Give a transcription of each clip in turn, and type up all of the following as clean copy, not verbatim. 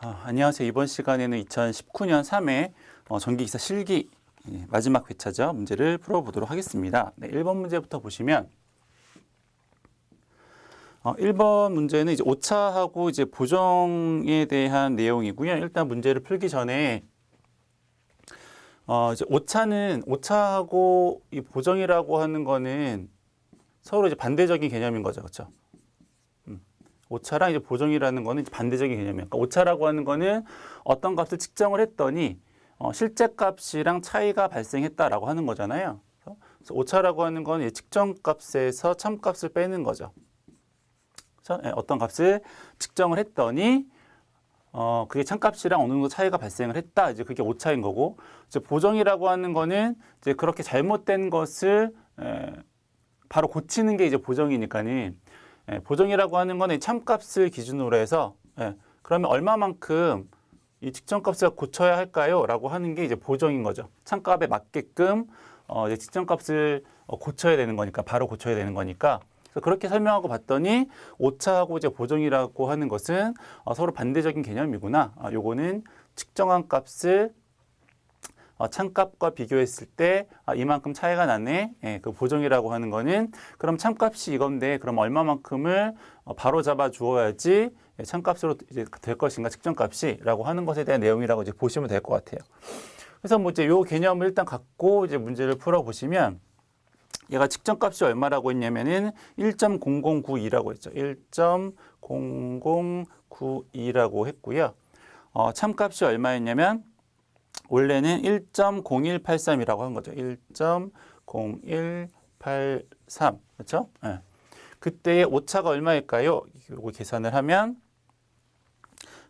안녕하세요. 이번 시간에는 2019년 3회 전기기사 실기 마지막 회차죠. 문제를 풀어보도록 하겠습니다. 네, 1번 문제부터 보시면 1번 문제는 이제 오차하고 이제 보정에 대한 내용이고요. 일단 문제를 풀기 전에 이제 오차하고 이 보정이라고 하는 거는 서로 이제 반대적인 개념인 거죠. 그렇죠? 오차랑 이제 보정이라는 거는 이제 반대적인 개념이에요. 그러니까 오차라고 하는 거는 어떤 값을 측정을 했더니 실제 값이랑 차이가 발생했다라고 하는 거잖아요. 그래서 오차라고 하는 건 이제 측정 값에서 참값을 빼는 거죠. 그래서 어떤 값을 측정을 했더니 그게 참값이랑 어느 정도 차이가 발생을 했다. 이제 그게 오차인 거고, 이제 보정이라고 하는 거는 이제 그렇게 잘못된 것을 바로 고치는 게 이제 보정이니까는. 보정이라고 하는 건 참값을 기준으로 해서 그러면 얼마만큼 이 측정값을 고쳐야 할까요? 라고 하는 게 이제 보정인 거죠. 참값에 맞게끔 이제 측정값을 고쳐야 되는 거니까, 바로 고쳐야 되는 거니까. 그래서 그렇게 설명하고 봤더니 오차하고 이제 보정이라고 하는 것은 서로 반대적인 개념이구나. 요거는 측정한 값을 참값과 비교했을 때 이만큼 차이가 나네. 그 보정이라고 하는 거는 그럼 참값이 이건데 그럼 얼마만큼을 바로 잡아 주어야지 참값으로 이제 될 것인가 측정값이라고 하는 것에 대한 내용이라고 이제 보시면 될 것 같아요. 그래서 뭐 이제 요 개념을 일단 갖고 이제 문제를 풀어 보시면 얘가 측정값이 얼마라고 했냐면은 1.0092라고 했죠. 1.0092라고 했고요. 참값이 얼마였냐면 원래는 1.0183이라고 한 거죠. 1.0183. 그렇죠? 네. 그때의 오차가 얼마일까요? 이거 계산을 하면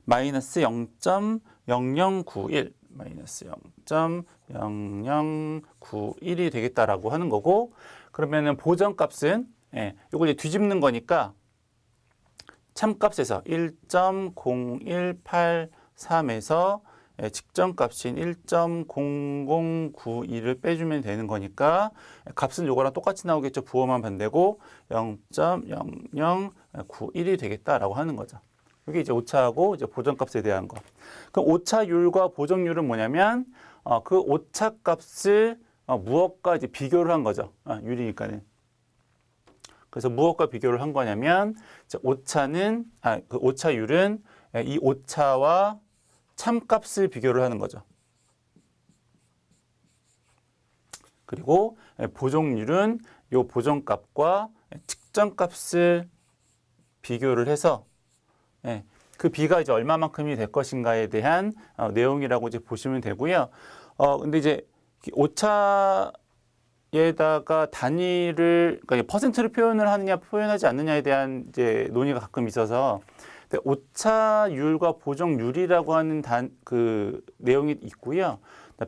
마이너스 0.0091 마이너스 0.0091이 되겠다라고 하는 거고, 그러면은 보정값은 이걸 이제 뒤집는 거니까 참값에서 1.0183에서 측정값인 1.0092를 빼주면 되는 거니까 값은 요거랑 똑같이 나오겠죠. 부호만 반대고 0.0091이 되겠다라고 하는 거죠. 이게 이제 오차하고 이제 보정값에 대한 거. 그럼 오차율과 보정률은 뭐냐면 그 오차값을 무엇과 이제 비교를 한 거죠. 율이니까는. 그래서 무엇과 비교를 한 거냐면 그 오차율은 이 오차와 참값을 비교를 하는 거죠. 그리고 보정률은 이 보정값과 측정값을 비교를 해서 그 비가 이제 얼마만큼이 될 것인가에 대한 내용이라고 이제 보시면 되고요. 근데 이제 오차에다가 단위를, 그러니까 퍼센트를 표현을 하느냐 표현하지 않느냐에 대한 이제 논의가 가끔 있어서, 오차율과 보정률이라고 하는 그 내용이 있고요.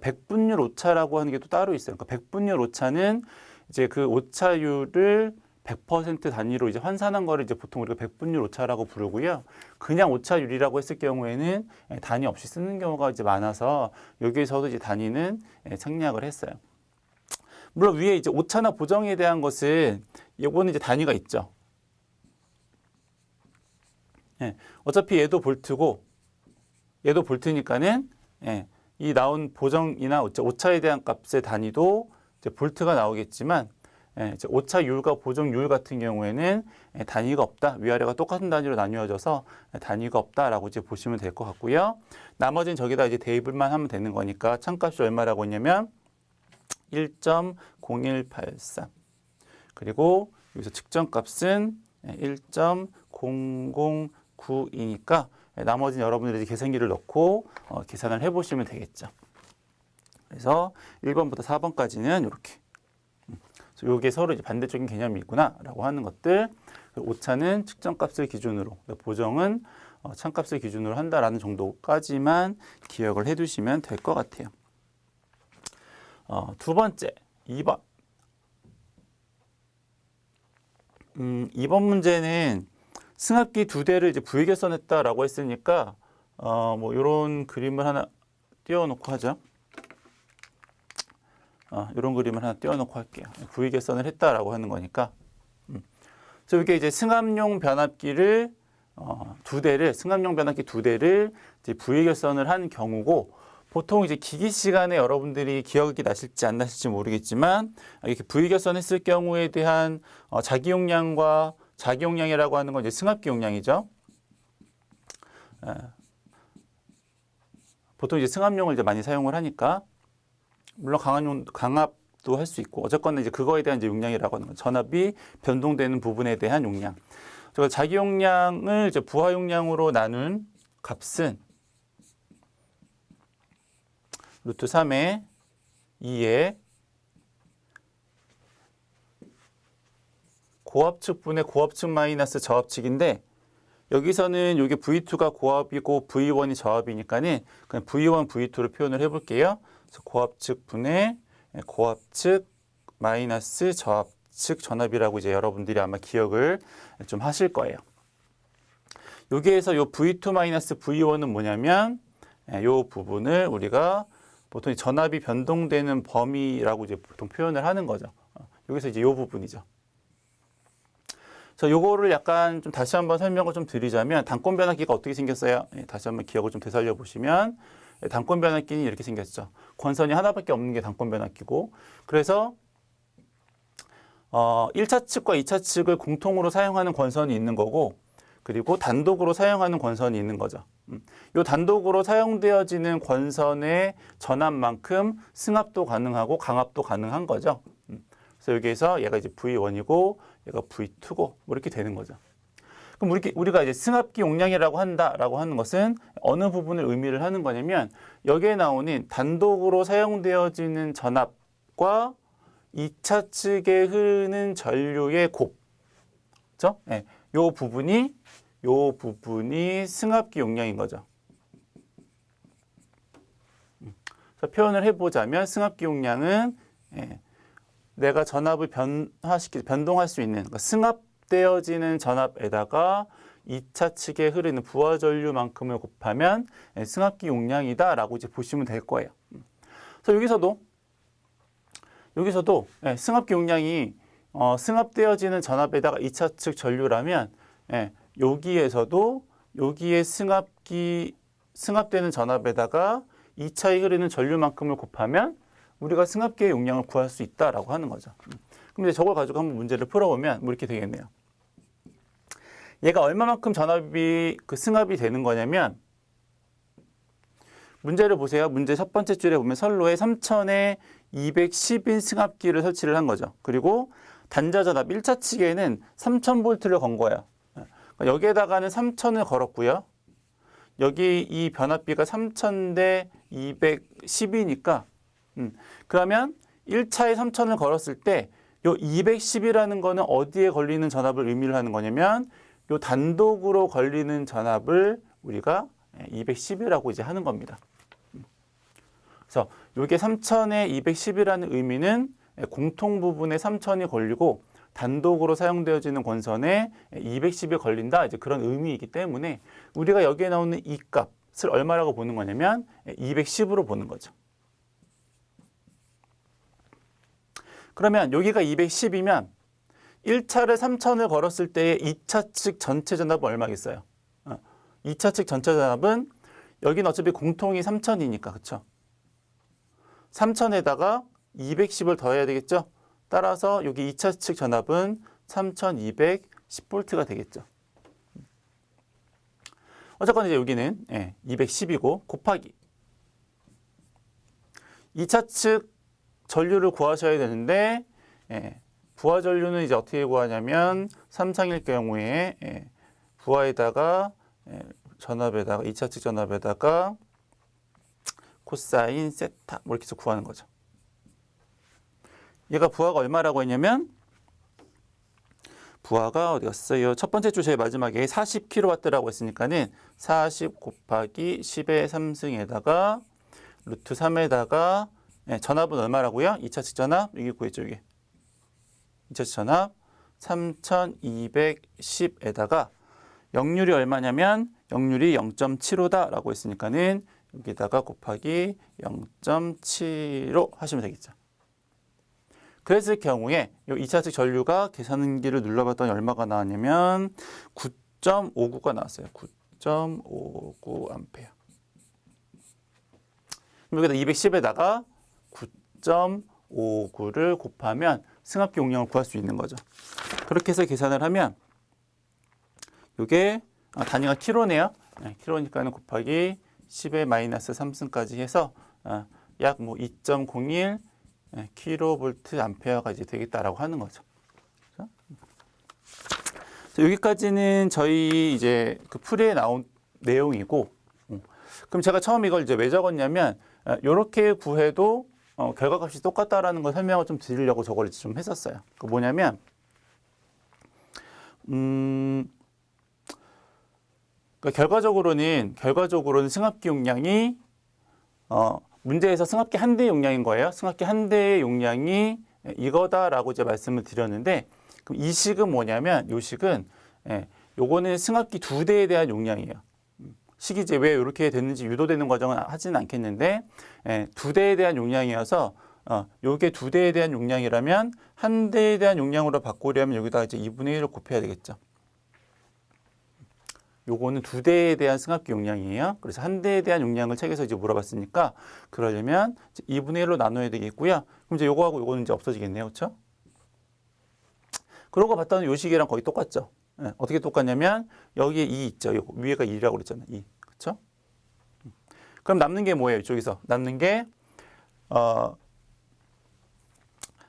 백분율 오차라고 하는 게 또 따로 있어요. 그러니까 백분율 오차는 이제 그 오차율을 100% 단위로 이제 환산한 거를 이제 보통 우리가 백분율 오차라고 부르고요. 그냥 오차율이라고 했을 경우에는 단위 없이 쓰는 경우가 이제 많아서 여기에서도 이제 단위는 생략을 했어요. 물론 위에 이제 오차나 보정에 대한 것은 요거는 이제 단위가 있죠. 어차피 얘도 볼트고 얘도 볼트니까는 이 나온 보정이나 오차에 대한 값의 단위도 이제 볼트가 나오겠지만 이제 오차율과 보정률 같은 경우에는 단위가 없다. 위아래가 똑같은 단위로 나뉘어져서 단위가 없다라고 이제 보시면 될 것 같고요. 나머지는 저기다 이제 대입을만 하면 되는 거니까 참값이 얼마라고 했냐면 1.0183. 그리고 여기서 측정값은 1.0092니까 나머지는 여러분들이 계산기를 넣고 계산을 해보시면 되겠죠. 그래서 1번부터 4번까지는 이렇게. 이게 서로 이제 반대적인 개념이 있구나라고 하는 것들. 오차는 측정값을 기준으로, 보정은 참값을 기준으로 한다라는 정도까지만 기억을 해두시면 될 것 같아요. 두 번째, 2번. 2번 문제는 승합기 2대를 이제 부위계선했다라고 했으니까 뭐 이런 그림을 하나 띄워놓고 하죠. 이런 그림을 하나 띄워놓고 할게요. 부위계선을 했다라고 하는 거니까. 그래서 이게 이제 승합용 변압기를 두 대를 승합용 변압기 두 대를 이제 부위결선을 한 경우고 보통 이제 기기 시간에 여러분들이 기억이 나실지 안 나실지 모르겠지만 이렇게 부위결선했을 경우에 대한 자기 용량과 자기 용량이라고 하는 건 이제 승합기 용량이죠. 보통 이제 승합용을 이제 많이 사용을 하니까 물론 강압도 할 수 있고 어쨌거나 이제 그거에 대한 이제 용량이라고 하는 거 전압이 변동되는 부분에 대한 용량. 그래서 자기 용량을 이제 부하 용량으로 나눈 값은 루트 3의 2의 고압측분의 고압측 마이너스 저압측인데 여기서는 이게 V2가 고압이고 V1이 저압이니까는 그냥 V1, V2로 표현을 해볼게요. 그래서 고압측 분의 고압측 마이너스 저압측 전압이라고 이제 여러분들이 아마 기억을 좀 하실 거예요. 여기에서 요 V2 마이너스 V1은 뭐냐면 요 부분을 우리가 보통 전압이 변동되는 범위라고 이제 보통 표현을 하는 거죠. 여기서 이제 요 부분이죠. 그래서 요거를 약간 좀 다시 한번 설명을 좀 드리자면 단권 변압기가 어떻게 생겼어요? 다시 한번 기억을 좀 되살려 보시면 단권 변압기는 이렇게 생겼죠. 권선이 하나밖에 없는 게 단권 변압기고 그래서 1차 측과 2차 측을 공통으로 사용하는 권선이 있는 거고 그리고 단독으로 사용하는 권선이 있는 거죠. 이 단독으로 사용되어지는 권선의 전압만큼 승합도 가능하고 강압도 가능한 거죠. 그래서 여기에서 얘가 이제 V1이고 얘가 V2고 뭐 이렇게 되는 거죠. 그럼 우리가 이제 승합기 용량이라고 한다라고 하는 것은 어느 부분을 의미를 하는 거냐면 여기에 나오는 단독으로 사용되어지는 전압과 2차 측에 흐르는 전류의 곱, 그렇죠? 네, 요 부분이 승합기 용량인 거죠. 그래서 표현을 해보자면 승합기 용량은 내가 전압을 변동할 수 있는 그러니까 승합되어지는 전압에다가 2차 측에 흐르는 부하 전류만큼을 곱하면 승합기 용량이다라고 이제 보시면 될 거예요. 그래서 여기서도 승합기 용량이 승합되어지는 전압에다가 2차 측 전류라면 여기에 승합되는 전압에다가 2차에 흐르는 전류만큼을 곱하면 우리가 승합기의 용량을 구할 수 있다라고 하는 거죠. 그럼 이제 저걸 가지고 한번 문제를 풀어보면 뭐 이렇게 되겠네요. 얘가 얼마만큼 전압이 승합이 되는 거냐면 문제를 보세요. 문제 첫 번째 줄에 보면 선로에 3000에 210인 승합기를 설치를 한 거죠. 그리고 단자 전압 1차 측에는 3000V를 건 거예요. 여기에다가는 3000을 걸었고요. 여기 이 변압비가 3000대 210이니까 그러면 1차에 3000을 걸었을 때 요 210이라는 거는 어디에 걸리는 전압을 의미를 하는 거냐면 요 단독으로 걸리는 전압을 우리가 210이라고 이제 하는 겁니다. 그래서 요게 3000에 210이라는 의미는 공통 부분에 3000이 걸리고 단독으로 사용되어지는 권선에 210이 걸린다 이제 그런 의미이기 때문에 우리가 여기에 나오는 이 값을 얼마라고 보는 거냐면 210으로 보는 거죠. 그러면 여기가 210이면 1차를 3000을 걸었을 때의 2차 측 전체 전압은 얼마겠어요? 2차 측 전체 전압은 여기는 어차피 공통이 3000이니까 그렇죠? 3000에다가 210을 더해야 되겠죠? 따라서 여기 2차 측 전압은 3210V가 되겠죠. 어쨌거나 이제 여기는 210이고 곱하기 2차 측 전류를 구하셔야 되는데 부하 전류는 이제 어떻게 구하냐면 삼상일 경우에 부하에다가 전압에다가 2차 측 전압에다가 코사인 세타 뭐 이렇게 해서 구하는 거죠. 얘가 부하가 얼마라고 했냐면 부하가 어디 갔어요? 첫 번째 줄 제일 마지막에 40kW라고 했으니까는 40 곱하기 10의 3승에다가 루트 3에다가 전압은 얼마라고요? 2차 측 전압 여기 구했죠. 이게 2차 측 전압 3210에다가 역률이 얼마냐면 역률이 0.75다라고 했으니까는 여기다가 곱하기 0.75 하시면 되겠죠. 그랬을 경우에 이 2차 측 전류가 계산기를 눌러봤더니 얼마가 나왔냐면 9.59가 나왔어요. 9.59 암페어. 여기다 210에다가 9.59를 곱하면 승합기 용량을 구할 수 있는 거죠. 그렇게 해서 계산을 하면 이게 단위가 킬로네요. 킬로니까는 곱하기 10의 마이너스 3승까지 해서 약 2.01 킬로볼트 암페어가 이제 되겠다라고 하는 거죠. 여기까지는 저희 이제 그 풀이에 나온 내용이고, 그럼 제가 처음 이걸 이제 왜 적었냐면 이렇게 구해도 결과값이 똑같다라는 걸 설명을 좀 드리려고 저걸 좀 했었어요. 그 뭐냐면 그러니까 결과적으로는 승합기 용량이 문제에서 승합기 한 대 용량인 거예요. 승합기 한 대의 용량이 이거다라고 이제 말씀을 드렸는데, 그럼 이 식은 뭐냐면 이 식은 요거는 승합기 두 대에 대한 용량이에요. 식이 이제 왜 이렇게 됐는지 유도되는 과정은 하지는 않겠는데 두 대에 대한 용량이어서 요게 두 대에 대한 용량이라면 한 대에 대한 용량으로 바꾸려면 여기다 이제 2분의 1을 곱해야 되겠죠. 요거는 두 대에 대한 승합기 용량이에요. 그래서 한 대에 대한 용량을 책에서 이제 물어봤으니까 그러려면 2분의 1로 나눠야 되겠고요. 그럼 이제 요거하고 요거는 이제 없어지겠네요. 그렇죠? 그러고 봤더니 요 식이랑 거의 똑같죠. 어떻게 똑같냐면 여기에 2 있죠. 요 위에가 2라고 그랬잖아요. 2. 그렇죠? 그럼 남는 게 뭐예요? 이쪽에서 남는 게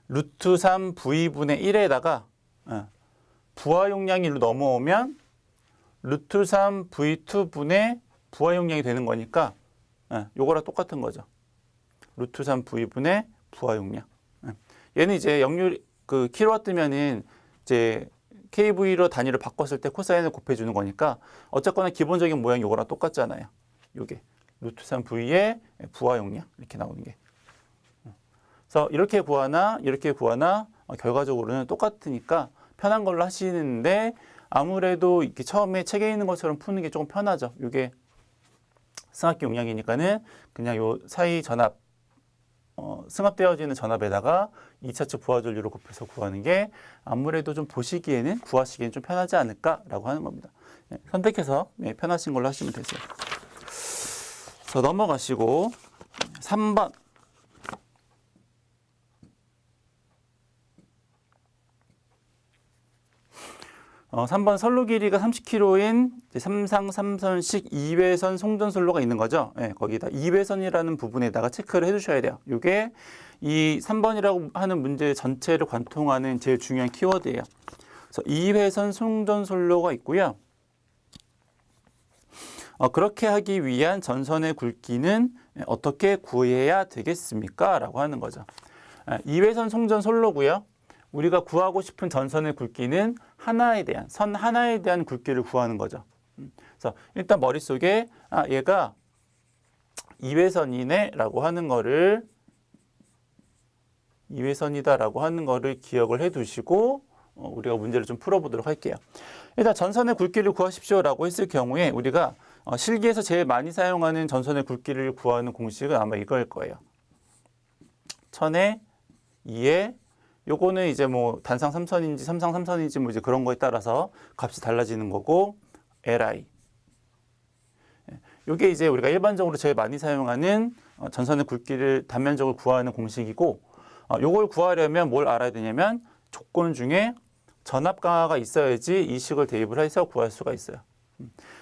루트 3 V분의 1에다가 부하 용량이 넘어오면 루트 3 V2분의 부하 용량이 되는 거니까 요거랑 똑같은 거죠. 루트 3 V분의 부하 용량. 얘는 이제 역률 그 킬로와트면은 이제 KV로 단위를 바꿨을 때 코사인을 곱해주는 거니까 어쨌거나 기본적인 모양이 요거랑 똑같잖아요. 요게 루트 3 V의 부하 용량 이렇게 나오는 게. 그래서 이렇게 구하나 결과적으로는 똑같으니까 편한 걸로 하시는데 아무래도 이렇게 처음에 책에 있는 것처럼 푸는 게 조금 편하죠. 이게 승합기 용량이니까는 그냥 요 사이 전압 승합되어지는 전압에다가 2차측 부하 전류를 곱해서 구하는 게 아무래도 좀 보시기에는 구하시기에는 좀 편하지 않을까라고 하는 겁니다. 선택해서 편하신 걸로 하시면 되세요. 그래서 넘어가시고 3번. 3번 선로 길이가 30km인 삼상 3선식 2회선 송전선로가 있는 거죠. 거기다 2회선이라는 부분에다가 체크를 해주셔야 돼요. 이게 이 3번이라고 하는 문제 전체를 관통하는 제일 중요한 키워드예요. 그래서 2회선 송전선로가 있고요. 그렇게 하기 위한 전선의 굵기는 어떻게 구해야 되겠습니까? 라고 하는 거죠. 2회선 송전선로고요. 우리가 구하고 싶은 전선의 굵기는 선 하나에 대한 굵기를 구하는 거죠. 그래서 일단 머릿속에 얘가 2회선이네라고 하는 거를 2회선이다라고 하는 거를 기억을 해 두시고 우리가 문제를 좀 풀어보도록 할게요. 일단 전선의 굵기를 구하십시오라고 했을 경우에 우리가 실기에서 제일 많이 사용하는 전선의 굵기를 구하는 공식은 아마 이거일 거예요. 1000에 2에 요거는 이제 뭐 단상 3선인지 삼상 3선인지 뭐 이제 그런 거에 따라서 값이 달라지는 거고 Li. 요게 이제 우리가 일반적으로 제일 많이 사용하는 전선의 굵기를 단면적으로 구하는 공식이고 요걸 구하려면 뭘 알아야 되냐면 조건 중에 전압 강화가 있어야지 이 식을 대입을 해서 구할 수가 있어요.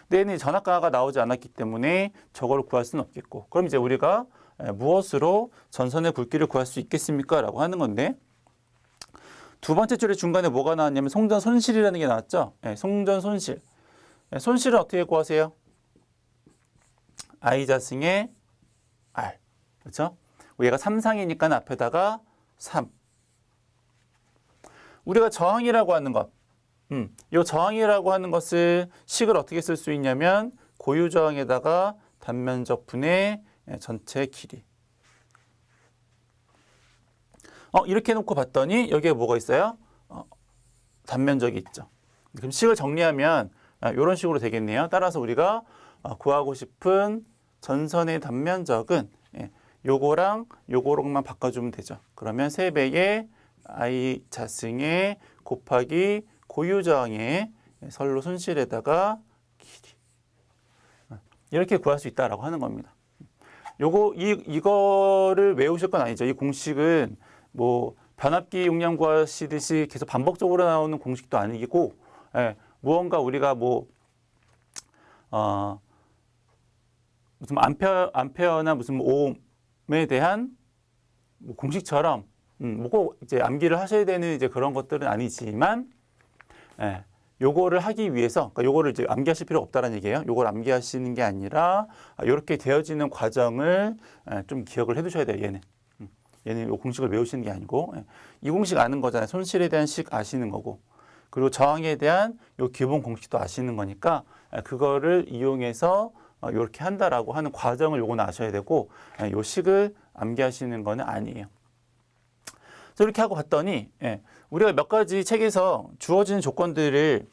근데 얘는 전압 강화가 나오지 않았기 때문에 저걸 구할 수는 없겠고 그럼 이제 우리가 무엇으로 전선의 굵기를 구할 수 있겠습니까? 라고 하는 건데 두 번째 줄의 중간에 뭐가 나왔냐면 송전 손실이라는 게 나왔죠. 송전 손실. 손실은 어떻게 구하세요? I 자승의 R. 그렇죠? 얘가 3상이니까 앞에다가 3. 우리가 저항이라고 하는 것. 이 저항이라고 하는 것을 식을 어떻게 쓸 수 있냐면 고유 저항에다가 단면적 분의 전체 길이. 이렇게 놓고 봤더니 여기에 뭐가 있어요? 단면적이 있죠. 그럼 식을 정리하면 이런 식으로 되겠네요. 따라서 우리가 구하고 싶은 전선의 단면적은 요거랑 요거랑만 바꿔주면 되죠. 그러면 3배의 I 자승의 곱하기 고유 저항의 선로 손실에다가 길이. 이렇게 구할 수 있다라고 하는 겁니다. 이거를 외우실 건 아니죠. 이 공식은 뭐 변압기 용량 구하시듯이 계속 반복적으로 나오는 공식도 아니고, 무언가 우리가 무슨 암페어나 무슨 오음에 대한 공식처럼 꼭 이제 암기를 하셔야 되는 이제 그런 것들은 아니지만, 요거를 하기 위해서, 그러니까 요거를 이제 암기하실 필요 없다라는 얘기예요. 요걸 암기하시는 게 아니라 이렇게 되어지는 과정을 좀 기억을 해두셔야 돼요. 얘는 요 공식을 외우시는 게 아니고, 이 공식 아는 거잖아요. 손실에 대한 식 아시는 거고, 그리고 저항에 대한 요 기본 공식도 아시는 거니까 그거를 이용해서 이렇게 한다라고 하는 과정을 요거는 아셔야 되고, 요 식을 암기하시는 거는 아니에요. 이렇게 하고 봤더니, 우리가 몇 가지 책에서 주어지는 조건들을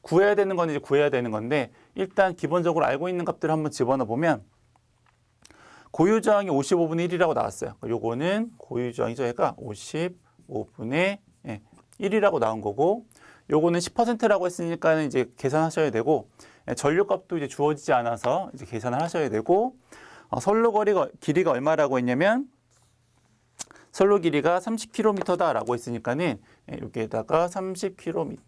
구해야 되는 건 이제 구해야 되는 건데, 일단 기본적으로 알고 있는 값들을 한번 집어넣어 보면, 고유저항이 55분의 1이라고 나왔어요. 요거는 고유저항이죠. 얘가 55분의 1이라고 나온 거고, 요거는 10%라고 했으니까 이제 계산하셔야 되고, 전류값도 이제 주어지지 않아서 이제 계산을 하셔야 되고, 선로 길이가 얼마라고 했냐면, 선로 길이가 30km다라고 했으니까는 여기에다가 30km를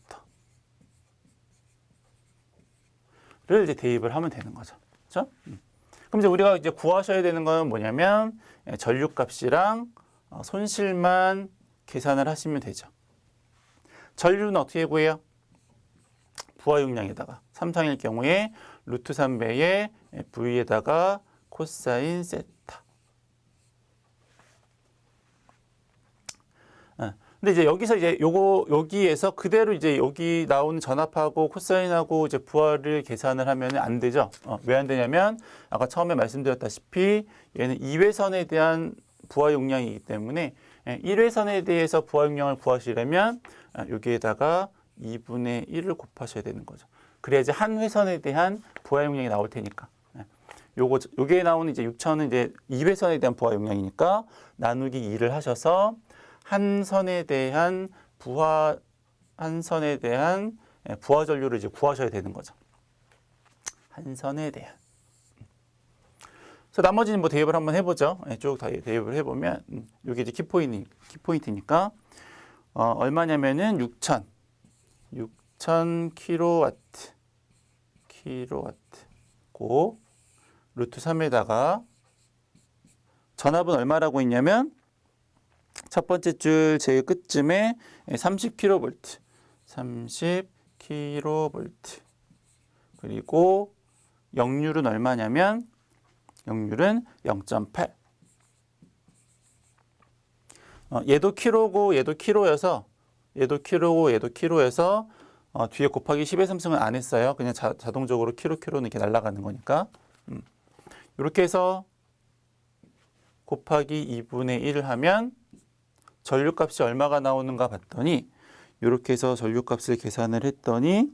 이제 대입을 하면 되는 거죠. 그렇죠? 그럼 이제 우리가 이제 구하셔야 되는 건 뭐냐면 전류값이랑 손실만 계산을 하시면 되죠. 전류는 어떻게 구해요? 부하 용량에다가 3상일 경우에 루트 3배의 V에다가 코사인 세타. 근데 이제 여기서 이제 여기에서 그대로 이제 여기 나오는 전압하고 코사인하고 이제 부하를 계산을 하면 안 되죠. 왜 안 되냐면 아까 처음에 말씀드렸다시피 얘는 2회선에 대한 부하 용량이기 때문에 1회선에 대해서 부하 용량을 구하시려면 여기에다가 2분의 1을 곱하셔야 되는 거죠. 그래야지 한 회선에 대한 부하 용량이 나올 테니까. 요게 나오는 이제 6천은 이제 2회선에 대한 부하 용량이니까 나누기 2를 하셔서 한 선에 대한 부하 전류를 이제 구하셔야 되는 거죠. 한 선에 대한. 그래서 나머지는 뭐 대입을 한번 해보죠. 쭉 다 대입을 해보면 이게 이제 키포인트니까 얼마냐면은 6,000 킬로와트고 루트 3에다가 전압은 얼마라고 했냐면 첫 번째 줄 제일 끝쯤에 30kV, 그리고 역률은 얼마냐면 역률은 0.8. 얘도 킬로고 얘도 킬로여서 뒤에 곱하기 10의 3승은 안 했어요. 그냥 자동적으로 킬로는 이렇게 날아가는 거니까. 이렇게 해서 곱하기 2분의 1을 하면 전류값이 얼마가 나오는가 봤더니 이렇게 해서 전류값을 계산을 했더니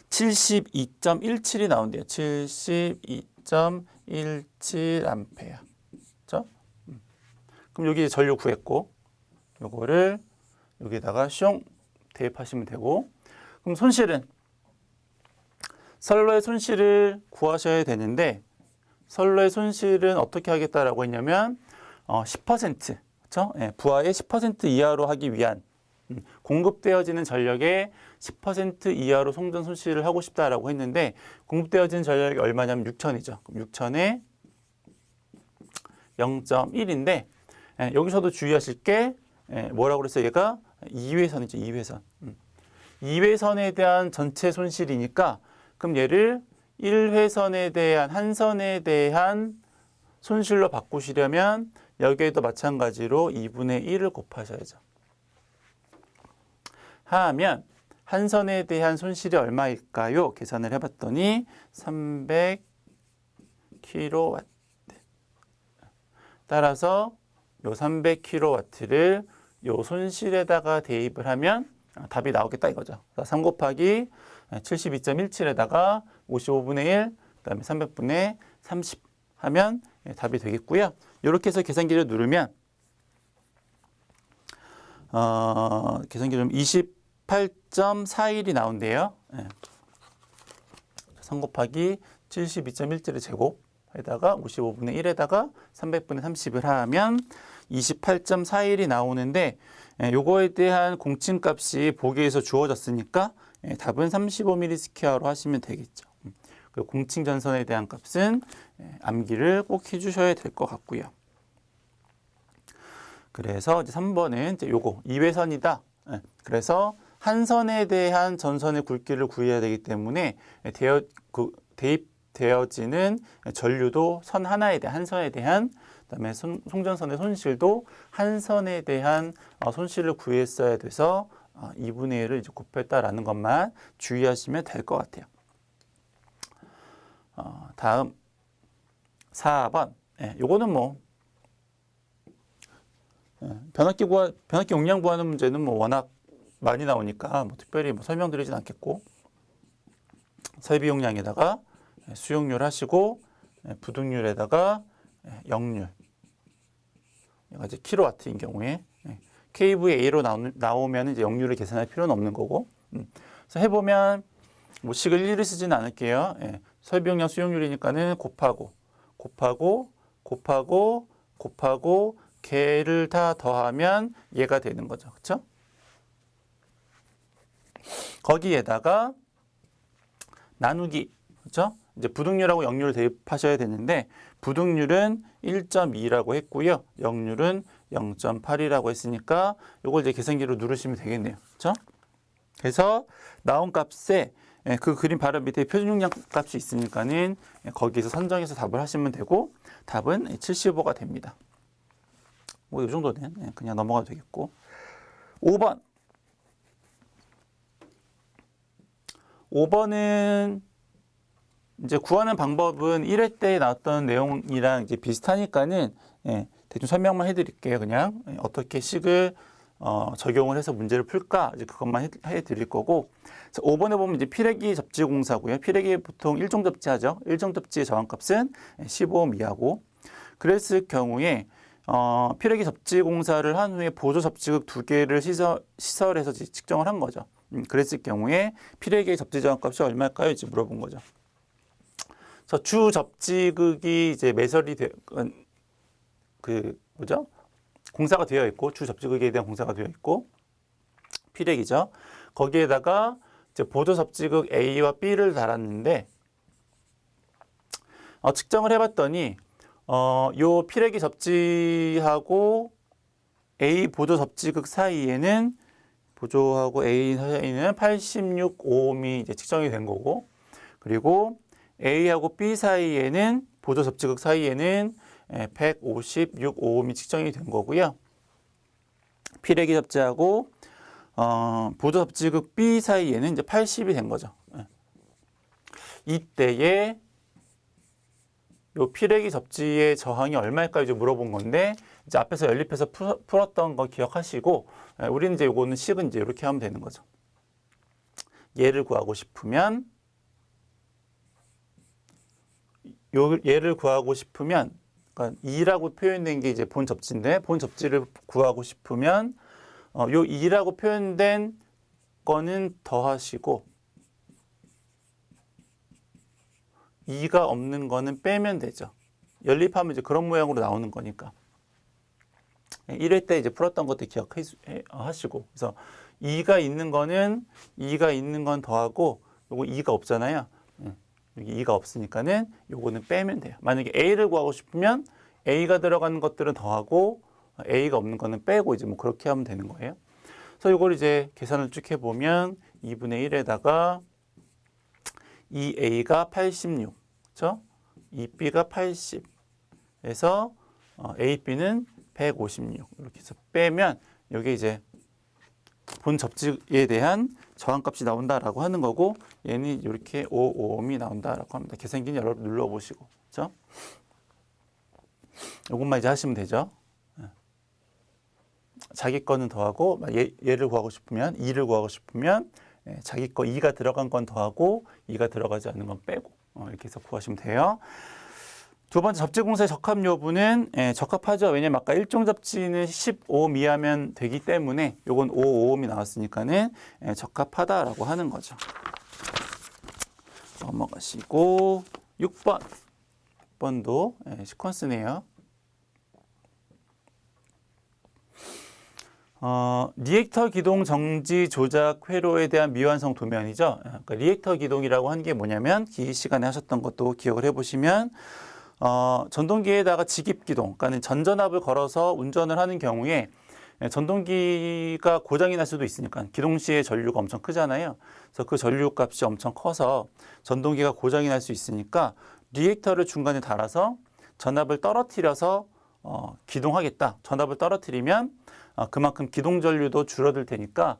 72.17이 나온대요. 72.17A. 그렇죠? 그럼 여기 전류 구했고 요거를 여기다가 숑 대입하시면 되고, 그럼 손실은 선로의 손실을 구하셔야 되는데 선로의 손실은 어떻게 하겠다라고 했냐면 10%, 그렇죠? 부하의 10% 이하로 하기 위한 공급되어지는 전력의 10% 이하로 송전 손실을 하고 싶다라고 했는데 공급되어지는 전력이 얼마냐면 6,000이죠. 그럼 6,000에 0.1인데 여기서도 주의하실 게 뭐라고 그랬어요? 얘가 2회선이죠. 2회선. 2회선에 대한 전체 손실이니까 그럼 얘를 1회선에 대한 한 선에 대한 손실로 바꾸시려면 여기에도 마찬가지로 2분의 1을 곱하셔야죠. 하면 한 선에 대한 손실이 얼마일까요? 계산을 해봤더니 300kW. 따라서 요 300kW를 요 손실에다가 대입을 하면 답이 나오겠다 이거죠. 3 곱하기 72.17에다가 55분의 1, 그다음에 300분의 30 하면 답이 되겠고요. 이렇게 해서 계산기를 누르면 계산기 좀 28.41이 나온대요. 3 곱하기 72.17의 제곱에다가 55분의 1에다가 300분의 30을 하면 28.41이 나오는데 요거에 대한 공칭값이 보기에서 주어졌으니까 답은 35mm²로 하시면 되겠죠. 그리고 공칭전선에 대한 값은 암기를 꼭 해주셔야 될 것 같고요. 그래서 이제 3번은 이제 요거 2회선이다. 그래서 한 선에 대한 전선의 굵기를 구해야 되기 때문에 대입되어지는 전류도 선 하나에 대한 한 선에 대한 그다음에 송전선의 손실도 한 선에 대한 손실을 구했어야 돼서 2분의 1을 이제 곱했다라는 것만 주의하시면 될 것 같아요. 다음 4번. 요거는 뭐 변압기 용량 구하는 문제는 뭐 워낙 많이 나오니까 뭐 특별히 뭐 설명드리진 않겠고, 설비 용량에다가 수용률 하시고 부등률에다가 역률, 이제 킬로와트인 경우에 kVA로 나오면 이제 역률을 계산할 필요는 없는 거고, 그래서 해보면 뭐 식을 일일이 쓰지는 않을게요. 설비 용량 수용률이니까는 곱하고 걔를 다 더하면 얘가 되는 거죠. 그렇죠? 거기에다가 나누기, 그렇죠? 이제 부등률하고 역률을 대입하셔야 되는데 부등률은 1.2라고 했고요. 역률은 0.8이라고 했으니까 이걸 이제 계산기로 누르시면 되겠네요. 그렇죠? 그래서 나온 값에 그 그림 바로 밑에 표준 용량 값이 있으니까는 거기에서 선정해서 답을 하시면 되고 답은 75가 됩니다. 뭐 이 정도는 그냥 넘어가도 되겠고. 5번은 이제 구하는 방법은 1회 때 나왔던 내용이랑 이제 비슷하니까는 대충 설명만 해드릴게요. 그냥 어떻게 식을 적용을 해서 문제를 풀까 이제 그것만 해드릴 거고. 5번에 보면 이제 피레기 접지 공사고요. 피레기 보통 1종 접지하죠. 1종 접지의 저항값은 15옴 이하고, 그랬을 경우에 피레기 접지 공사를 한 후에 보조 접지극 2개를 시설해서 측정을 한 거죠. 그랬을 경우에 피레기의 접지 저항값이 얼마일까요? 이제 물어본 거죠. 그래서 주 접지극이 이제 매설이 공사가 되어 있고, 주 접지극에 대한 공사가 되어 있고, 피레기죠. 거기에다가 이제 보조 접지극 A와 B를 달았는데 측정을 해봤더니 요 피레기 접지하고 A 보조 접지극 사이에는 보조하고 A 사이에는 86오음이 이제 측정이 된 거고, 그리고 A하고 B 사이에는 보조 접지극 사이에는 156오음이 측정이 된 거고요. 피레기 접지하고 보조 접지극 B 사이에는 이제 80이 된 거죠. 이때에 요 피레기 접지의 저항이 얼마일까 이제 물어본 건데, 이제 앞에서 연립해서 풀었던 거 기억하시고, 우리는 이제 요거는 식은 이제 이렇게 하면 되는 거죠. 얘를 구하고 싶으면, 그러니까 2라고 표현된 게 이제 본 접지인데, 본 접지를 구하고 싶으면 요 2라고 표현된 거는 더하시고 2가 없는 거는 빼면 되죠. 연립하면 이제 그런 모양으로 나오는 거니까. 1회 때 이제 풀었던 것들 기억하시고, 그래서 2가 있는 건 더하고, 요거 2가 없잖아요. 여기 2가 없으니까는 요거는 빼면 돼요. 만약에 A를 구하고 싶으면 A가 들어가는 것들은 더하고 A가 없는 거는 빼고 이제 뭐 그렇게 하면 되는 거예요. 그래서 요걸 이제 계산을 쭉 해보면 2분의 1에다가 2A가 86, 그렇죠? 2B가 80, 그래서 A, B는 156 이렇게 해서 빼면 여기 이제 본 접지에 대한 저항값이 나온다라고 하는 거고, 얘는 이렇게 5오음이 나온다라고 합니다. 계산기는 여러분 눌러보시고, 그렇죠? 이것만 이제 하시면 되죠. 자기 거는 더하고, 얘를 구하고 싶으면 2를 구하고 싶으면 자기 거 2가 들어간 건 더하고 2가 들어가지 않는 건 빼고 이렇게 해서 구하시면 돼요. 두 번째 접지공사의 적합 여부는 적합하죠. 왜냐면 아까 일종 접지는 15옴 이하면 되기 때문에 요건 5옴이 나왔으니까는 적합하다라고 하는 거죠. 넘어가시고 6번도 시퀀스네요. 리액터 기동 정지 조작 회로에 대한 미완성 도면이죠. 그러니까 리액터 기동이라고 하는 게 뭐냐면 이 시간에 하셨던 것도 기억을 해보시면 전동기에다가 직입 기동, 그러니까 전전압을 걸어서 운전을 하는 경우에 전동기가 고장이 날 수도 있으니까 기동 시에 전류가 엄청 크잖아요. 그래서 그 전류 값이 엄청 커서 전동기가 고장이 날 수 있으니까 리액터를 중간에 달아서 전압을 떨어뜨려서 기동하겠다. 전압을 떨어뜨리면 그만큼 기동 전류도 줄어들 테니까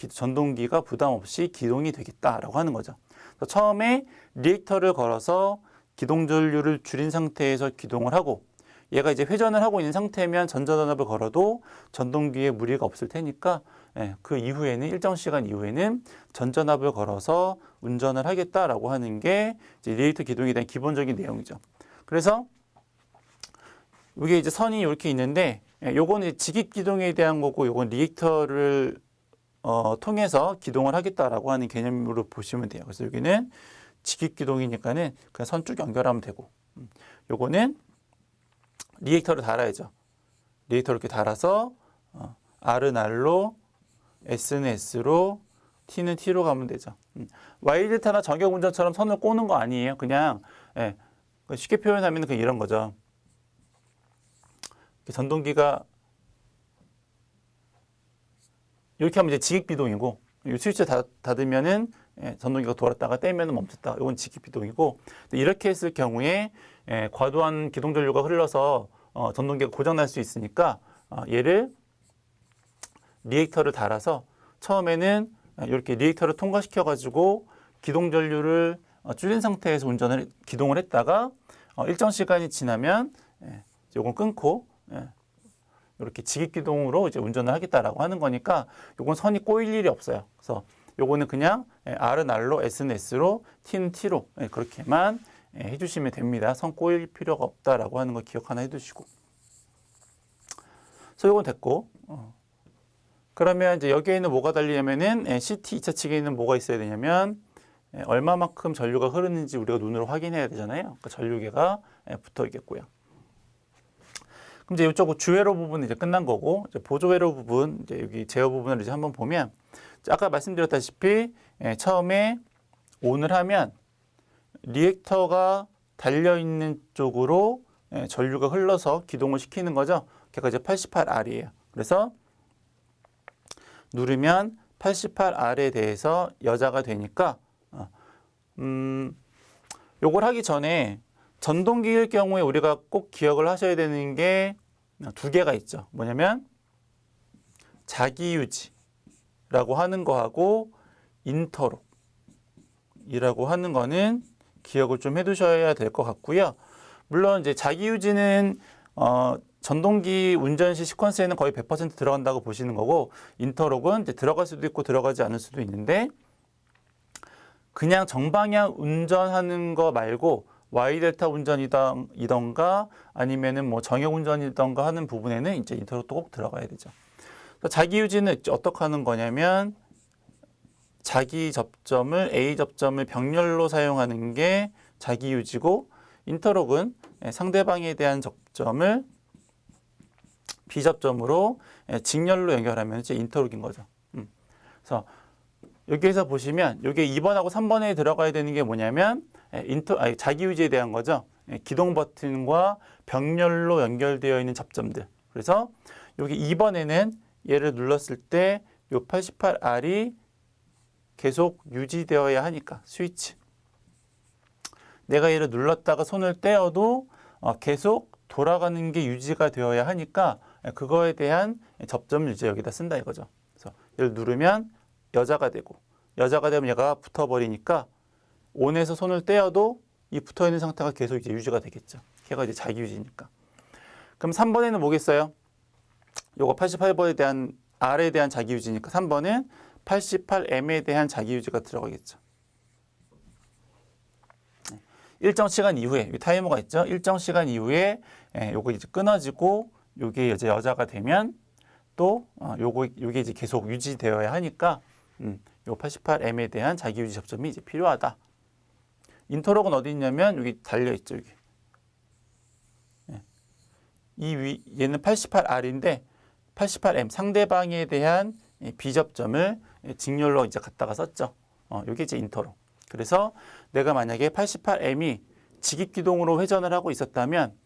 전동기가 부담 없이 기동이 되겠다라고 하는 거죠. 그래서 처음에 리액터를 걸어서 기동 전류를 줄인 상태에서 기동을 하고 얘가 이제 회전을 하고 있는 상태면 전전압을 걸어도 전동기에 무리가 없을 테니까 그 이후에는 일정 시간 이후에는 전전압을 걸어서 운전을 하겠다라고 하는 게 이제 리액터 기동에 대한 기본적인 내용이죠. 그래서 이게 이제 선이 이렇게 있는데 요거는 직입 기동에 대한 거고 요건 리액터를 통해서 기동을 하겠다라고 하는 개념으로 보시면 돼요. 그래서 여기는 직입 기동이니까는 그냥 선 쭉 연결하면 되고 요거는 리액터를 달아야죠. 리액터를 이렇게 달아서 R은 R로 S는 S로 T는 T로 가면 되죠. Y델타나 정격운전처럼 선을 꼬는 거 아니에요. 그냥 쉽게 표현하면 그냥 이런 거죠. 전동기가 이렇게 하면 이제 직입비동이고 이 스위치 닫으면은 전동기가 돌았다가 떼면 멈췄다. 이건 직입비동이고 이렇게 했을 경우에 과도한 기동전류가 흘러서 전동기가 고장날 수 있으니까 얘를 리액터를 달아서 처음에는 이렇게 리액터를 통과시켜 가지고 기동전류를 줄인 상태에서 기동을 했다가 일정 시간이 지나면 이건 끊고 이렇게 직입기동으로 이제 운전을 하겠다라고 하는 거니까 요건 선이 꼬일 일이 없어요. 그래서 요거는 그냥 R은 R로 S는 S로 T는 T로 그렇게만 해주시면 됩니다. 선 꼬일 필요가 없다라고 하는 거 기억 하나 해두시고. 그래서 요건 됐고 그러면 이제 여기에는 뭐가 달리냐면은 CT 2차 측에는 뭐가 있어야 되냐면 얼마만큼 전류가 흐르는지 우리가 눈으로 확인해야 되잖아요. 그러니까 전류계가 붙어 있겠고요. 그럼 이제 이쪽 주회로 부분은 이제 끝난 거고 이제 보조회로 부분 이제 여기 제어 부분을 이제 한번 보면 아까 말씀드렸다시피 처음에 ON을 하면 리액터가 달려 있는 쪽으로 전류가 흘러서 기동을 시키는 거죠. 걔가 이제 88R이에요. 그래서 누르면 88R에 대해서 여자가 되니까 요걸 하기 전에 전동기일 경우에 우리가 꼭 기억을 하셔야 되는 게 두 개가 있죠. 뭐냐면 자기유지라고 하는 거하고 인터록이라고 하는 거는 기억을 좀 해두셔야 될 것 같고요. 물론 이제 자기유지는 전동기 운전 시 시퀀스에는 거의 100% 들어간다고 보시는 거고 인터록은 이제 들어갈 수도 있고 들어가지 않을 수도 있는데 그냥 정방향 운전하는 거 말고 Y델타 운전이던가 아니면은 뭐 정역 운전이던가 하는 부분에는 이제 인터록도 꼭 들어가야 되죠. 자기 유지는 어떻게 하는 거냐면 자기 접점을 A 접점을 병렬로 사용하는 게 자기 유지고 인터록은 상대방에 대한 접점을 B 접점으로 직렬로 연결하면 이제 인터록인 거죠. 그래서 여기에서 보시면 여기 2번하고 3번에 들어가야 되는 게 뭐냐면 자기 유지에 대한 거죠. 기동 버튼과 병렬로 연결되어 있는 접점들. 그래서 여기 2번에는 얘를 눌렀을 때 이 88R이 계속 유지되어야 하니까 스위치. 내가 얘를 눌렀다가 손을 떼어도 계속 돌아가는 게 유지가 되어야 하니까 그거에 대한 접점을 이제 여기다 쓴다 이거죠. 그래서 얘를 누르면 여자가 되고 여자가 되면 얘가 붙어버리니까 ON에서 손을 떼어도 이 붙어있는 상태가 계속 이제 유지가 되겠죠. 걔가 이제 자기 유지니까. 그럼 3번에는 뭐겠어요? 요거 88번에 대한 R에 대한 자기 유지니까 3번은 88M에 대한 자기 유지가 들어가겠죠. 일정 시간 이후에 여기 타이머가 있죠. 일정 시간 이후에 요거 이제 끊어지고 요게 이제 여자가 되면 또 요게 이제 계속 유지되어야 하니까 요 88M에 대한 자기 유지 접점이 이제 필요하다. 인터록은 어디 있냐면 여기 달려 있죠. 여기. 얘는 88R인데 88M 상대방에 대한 비접점을 직렬로 이제 갖다가 썼죠. 이게 이제 인터로. 그래서 내가 만약에 88M이 직입기동으로 회전을 하고 있었다면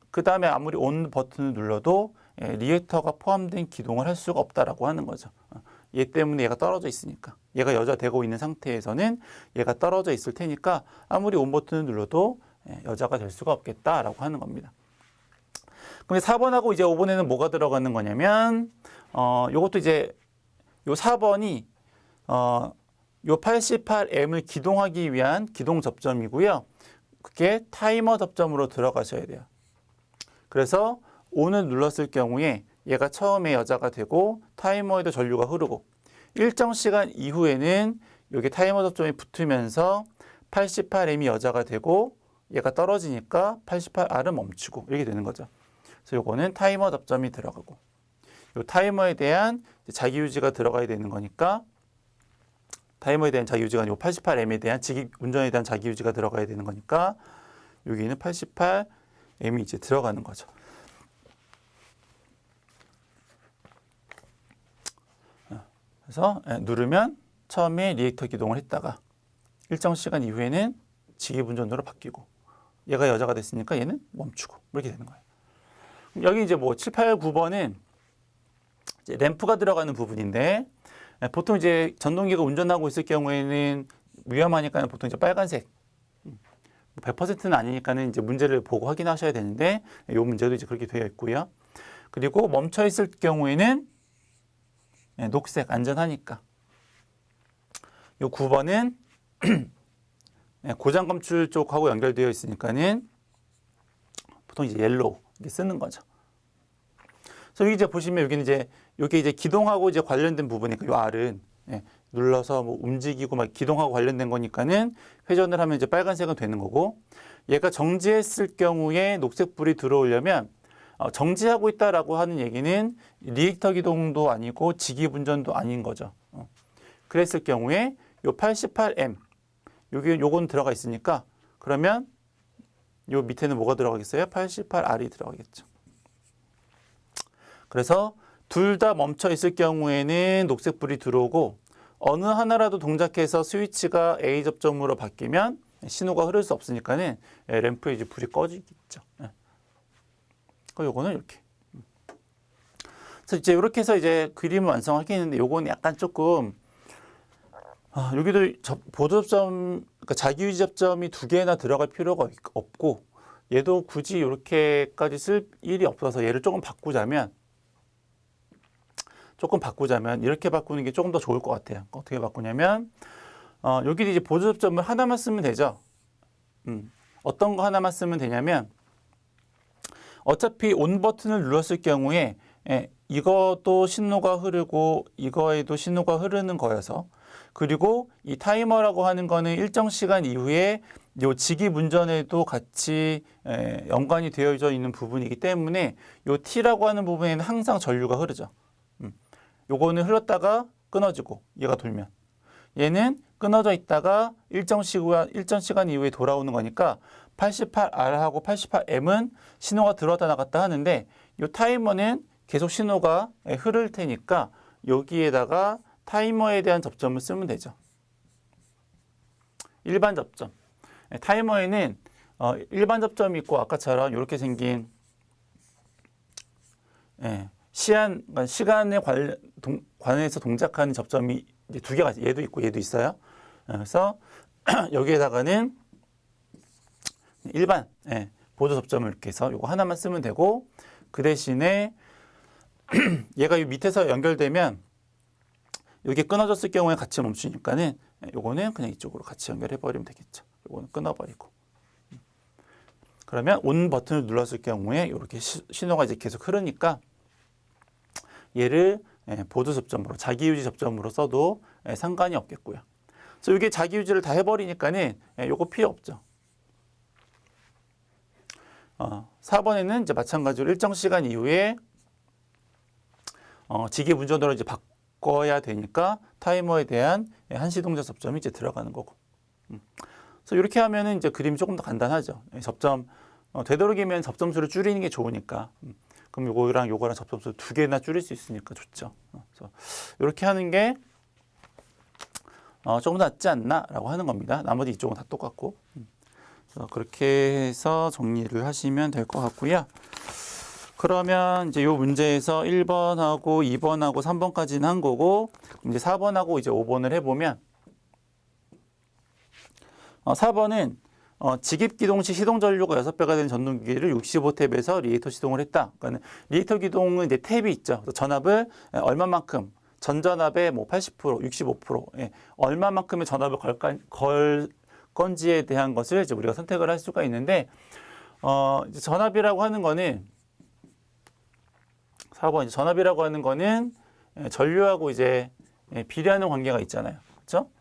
그 다음에 아무리 ON 버튼을 눌러도 리액터가 포함된 기동을 할 수가 없다라고 하는 거죠. 얘 때문에 얘가 떨어져 있으니까. 얘가 여자되고 있는 상태에서는 얘가 떨어져 있을 테니까 아무리 ON 버튼을 눌러도 여자가 될 수가 없겠다라고 하는 겁니다. 근데 4번하고 이제 5번에는 뭐가 들어가는 거냐면 요것도 이제 요 4번이 요 88M을 기동하기 위한 기동 접점이고요. 그게 타이머 접점으로 들어가셔야 돼요. 그래서 ON을 눌렀을 경우에 얘가 처음에 여자가 되고 타이머에도 전류가 흐르고 일정 시간 이후에는 여기 타이머 접점이 붙으면서 88M이 여자가 되고 얘가 떨어지니까 88R은 멈추고 이렇게 되는 거죠. 그래서 요거는 타이머 접점이 들어가고 요 타이머에 대한 자기 유지가 들어가야 되는 거니까 타이머에 대한 자기 유지가 아니고 88M에 대한 직입 운전에 대한 자기 유지가 들어가야 되는 거니까 여기는 88M이 이제 들어가는 거죠. 그래서 누르면 처음에 리액터 기동을 했다가 일정 시간 이후에는 직입 운전으로 바뀌고 얘가 여자가 됐으니까 얘는 멈추고 이렇게 되는 거예요. 여기 이제 뭐 7, 8, 9번은 이제 램프가 들어가는 부분인데 보통 이제 전동기가 운전하고 있을 경우에는 위험하니까 보통 이제 빨간색 100%는 아니니까는 이제 문제를 보고 확인하셔야 되는데 이 문제도 이제 그렇게 되어 있고요. 그리고 멈춰 있을 경우에는 녹색 안전하니까. 요 9번은 고장 검출 쪽하고 연결되어 있으니까는 보통 이제 옐로우 이렇게 쓰는 거죠. 그래서 여기 이제 보시면 여기는 이제 이게 이제 기동하고 이제 관련된 부분이니까 요 R은 눌러서 뭐 움직이고 막 기동하고 관련된 거니까는 회전을 하면 이제 빨간색은 되는 거고 얘가 정지했을 경우에 녹색불이 들어오려면 정지하고 있다라고 하는 얘기는 리액터 기동도 아니고 직입 운전도 아닌 거죠. 그랬을 경우에 요 88M 요건 들어가 있으니까 그러면 요 밑에는 뭐가 들어가겠어요? 88R이 들어가겠죠. 그래서 둘 다 멈춰 있을 경우에는 녹색불이 들어오고 어느 하나라도 동작해서 스위치가 A 접점으로 바뀌면 신호가 흐를 수 없으니까는 램프에 이제 불이 꺼지겠죠. 요거는 이렇게. 그래서 이제 이렇게 해서 이제 그림을 완성하겠는데 요거는 약간 조금 여기도 보조 접점, 그러니까 자기 유지 접점이 두 개나 들어갈 필요가 없고 얘도 굳이 이렇게까지 쓸 일이 없어서 얘를 조금 바꾸자면 이렇게 바꾸는 게 조금 더 좋을 것 같아요. 어떻게 바꾸냐면 여기 이제 보조 접점을 하나만 쓰면 되죠. 어떤 거 하나만 쓰면 되냐면 어차피 ON 버튼을 눌렀을 경우에 이것도 신호가 흐르고 이거에도 신호가 흐르는 거여서 그리고 이 타이머라고 하는 거는 일정 시간 이후에 요 직입 운전에도 같이 연관이 되어져 있는 부분이기 때문에 요 T라고 하는 부분에는 항상 전류가 흐르죠. 요거는 흘렀다가 끊어지고 얘가 돌면 얘는 끊어져 있다가 일정 시간 이후에 돌아오는 거니까 88R하고 88M은 신호가 들어왔다 나갔다 하는데 이 타이머는 계속 신호가 흐를 테니까 여기에다가 타이머에 대한 접점을 쓰면 되죠. 일반 접점. 타이머에는 일반 접점이 있고 아까처럼 이렇게 생긴 시간에 관해서 동작하는 접점이 이제 두 개가 얘도 있고 얘도 있어요. 그래서 여기에다가는 일반 보조 접점을 이렇게 해서 이거 하나만 쓰면 되고 그 대신에 얘가 이 밑에서 연결되면 이게 끊어졌을 경우에 같이 멈추니까는 요거는 그냥 이쪽으로 같이 연결해 버리면 되겠죠. 요거는 끊어버리고 그러면 ON 버튼을 눌렀을 경우에 이렇게 신호가 이제 계속 흐르니까 얘를 보조 접점으로 자기 유지 접점으로 써도 상관이 없겠고요. 그래서 이게 자기 유지를 다 해버리니까는 요거 필요 없죠. 4번에는 이제 마찬가지로 일정 시간 이후에 지기 운전으로 이제 바꿔야 되니까 타이머에 대한 한시 동작 접점이 이제 들어가는 거고. 그래서 이렇게 하면은 이제 그림이 조금 더 간단하죠. 접점 되도록이면 접점수를 줄이는 게 좋으니까. 그럼 요거랑 요거랑 접점수 2개나 줄일 수 있으니까 좋죠. 그래서 이렇게 하는 게 조금 더 낫지 않나라고 하는 겁니다. 나머지 이쪽은 다 똑같고. 그래서 그렇게 해서 정리를 하시면 될 것 같고요. 그러면 이제 요 문제에서 1번하고 2번하고 3번까지는 한 거고, 이제 4번하고 이제 5번을 해보면, 4번은 직입기동 시 시동 전류가 6배가 되는 전동기기를 65탭에서 리에이터 시동을 했다. 그러니까 리에이터 기동은 이제 탭이 있죠. 전압을 얼마만큼, 전전압의 뭐 80%, 65%, 얼마만큼의 전압을 걸 건지에 대한 것을 이제 우리가 선택을 할 수가 있는데, 이제 전압이라고 하는 거는 4번 이제 전압이라고 하는 거는 전류하고 이제 비례하는 관계가 있잖아요. 그렇죠?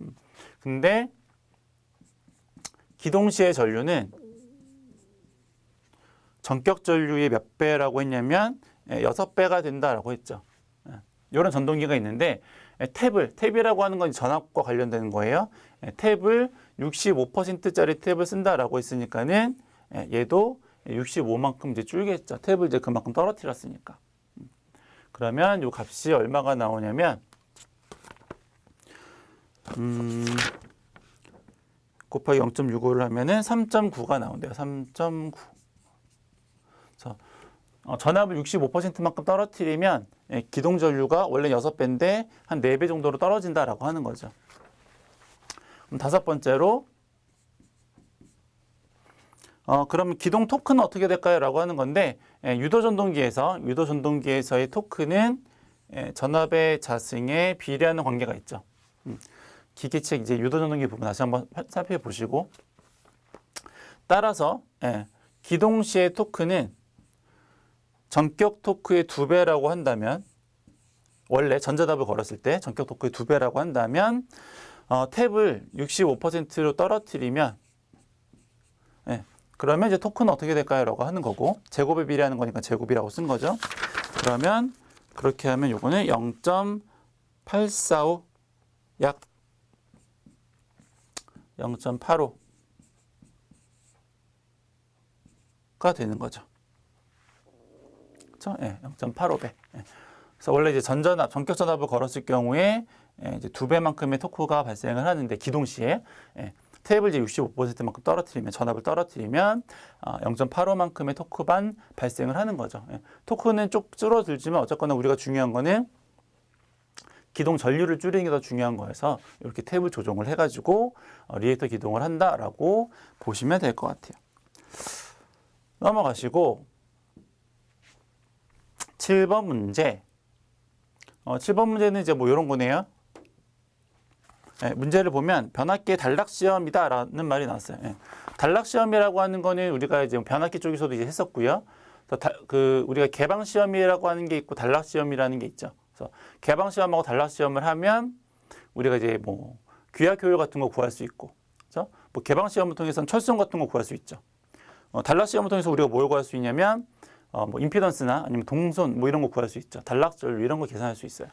근데 기동 시의 전류는 전격 전류의 몇 배라고 했냐면 6배가 된다라고 했죠. 이런 전동기가 있는데 탭이라고 하는 건 전압과 관련되는 거예요. 탭을 65%짜리 탭을 쓴다라고 했으니까는 얘도 65만큼 이제 줄겠죠. 탭을 이제 그만큼 떨어뜨렸으니까. 그러면 이 값이 얼마가 나오냐면 곱하기 0.65를 하면은 3.9가 나온대요. 3.9. 전압을 65%만큼 떨어뜨리면 기동 전류가 원래 6배인데 한 4배 정도로 떨어진다라고 하는 거죠. 그럼 5번째로 그럼 기동 토크는 어떻게 될까요? 라고 하는 건데 유도 전동기에서의 토크는 전압의 자승에 비례하는 관계가 있죠. 기계책 이제 유도 전동기 부분 다시 한번 살펴보시고, 따라서 기동 시의 토크는 전격 토크의 2배라고 한다면, 원래 전자답을 걸었을 때 전격 토크의 2배라고 한다면 탭을 65%로 떨어뜨리면 그러면 이제 토크는 어떻게 될까요? 라고 하는 거고, 제곱에 비례하는 거니까 제곱이라고 쓴 거죠. 그러면 그렇게 하면 요거는 0.845 약 0.85가 되는 거죠. 그렇죠? 0.85배. 그래서 원래 이제 전격 전압을 걸었을 경우에 이제 2배만큼의 토크가 발생을 하는데, 기동 시에 탭을 이제 65%만큼 떨어뜨리면, 전압을 떨어뜨리면 0.85만큼의 토크만 발생을 하는 거죠. 토크는 쭉 줄어들지만 어쨌거나 우리가 중요한 거는 기동 전류를 줄이는 게 더 중요한 거여서 이렇게 탭을 조정을 해가지고 리에이터 기동을 한다라고 보시면 될 것 같아요. 넘어가시고 7번 문제. 7번 문제는 이제 뭐 이런 거네요. 문제를 보면 변압기의 단락 시험이다라는 말이 나왔어요. 단락 시험이라고 하는 거는 우리가 이제 변압기 쪽에서도 이제 했었고요. 우리가 개방 시험이라고 하는 게 있고 단락 시험이라는 게 있죠. 그래서 개방 시험하고 단락 시험을 하면 우리가 이제 뭐 귀하 효율 같은 거 구할 수 있고, 그렇죠? 뭐 개방 시험을 통해서는 철성 같은 거 구할 수 있죠. 단락 시험을 통해서 우리가 뭘 구할 수 있냐면 뭐 임피던스나 아니면 동선 뭐 이런 거 구할 수 있죠. 단락 전류 이런 거 계산할 수 있어요.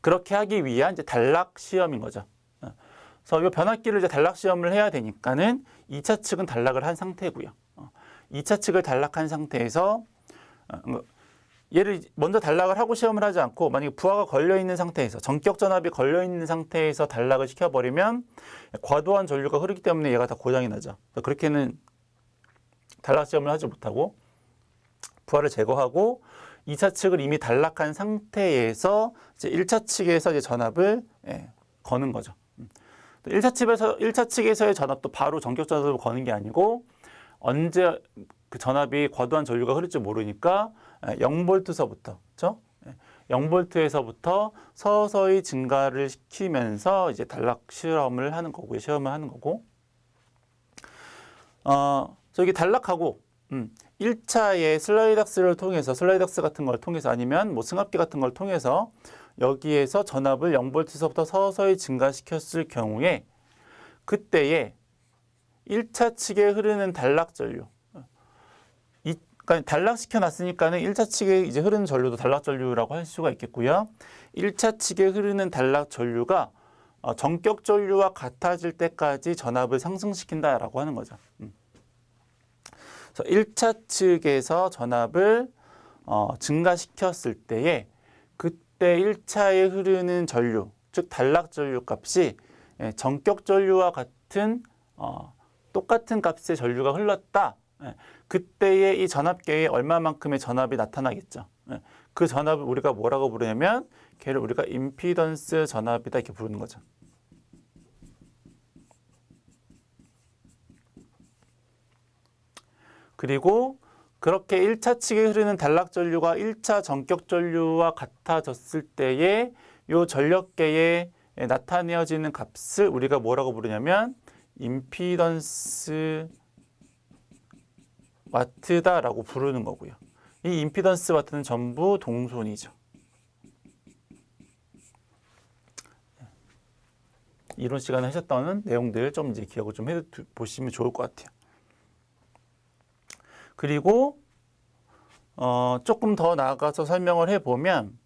그렇게 하기 위한 이제 단락 시험인 거죠. 그래서 이 변압기를 이제 단락 시험을 해야 되니까는 2차 측은 단락을 한 상태고요. 2차 측을 단락한 상태에서 얘를 먼저 단락을 하고 시험을 하지 않고, 만약에 부하가 걸려 있는 상태에서, 전격 전압이 걸려 있는 상태에서 단락을 시켜버리면 과도한 전류가 흐르기 때문에 얘가 다 고장이 나죠. 그렇게는 단락 시험을 하지 못하고 부하를 제거하고 2차 측을 이미 단락한 상태에서 이제 1차 측에서 이제 전압을 거는 거죠. 1차 측에서의 전압도 바로 전격 전압을 거는 게 아니고, 언제 그 전압이 과도한 전류가 흐를지 모르니까 0볼트서부터, 그렇죠? 0볼트에서부터 서서히 증가를 시키면서 이제 단락 시험을 하는 거고요. 시험을 하는 거고. 저기 단락하고 1차의 슬라이덕스 같은 걸 통해서 아니면 뭐 승합기 같은 걸 통해서 여기에서 전압을 0볼트서부터 서서히 증가시켰을 경우에 그때에 1차 측에 흐르는 단락 전류, 그러니까 단락시켜 놨으니까는 1차 측에 이제 흐르는 전류도 단락 전류라고 할 수가 있겠고요. 1차 측에 흐르는 단락 전류가 전격 전류와 같아질 때까지 전압을 상승시킨다라고 하는 거죠. 그래서 1차 측에서 전압을 증가시켰을 때에 그때 1차에 흐르는 전류, 즉 단락 전류 값이 전격 전류와 같은 똑같은 값의 전류가 흘렀다. 그때의 이 전압계에 얼마만큼의 전압이 나타나겠죠. 그 전압을 우리가 뭐라고 부르냐면 걔를 우리가 임피던스 전압이다 이렇게 부르는 거죠. 그리고 그렇게 1차 측에 흐르는 단락 전류가 1차 전격 전류와 같아졌을 때에 이 전력계에 나타내어지는 값을 우리가 뭐라고 부르냐면 임피던스 와트다라고 부르는 거고요. 이 임피던스 와트는 전부 동손이죠. 이론 시간에 하셨던 내용들 좀 이제 기억을 좀 해 보시면 좋을 것 같아요. 그리고 조금 더 나아가서 설명을 해보면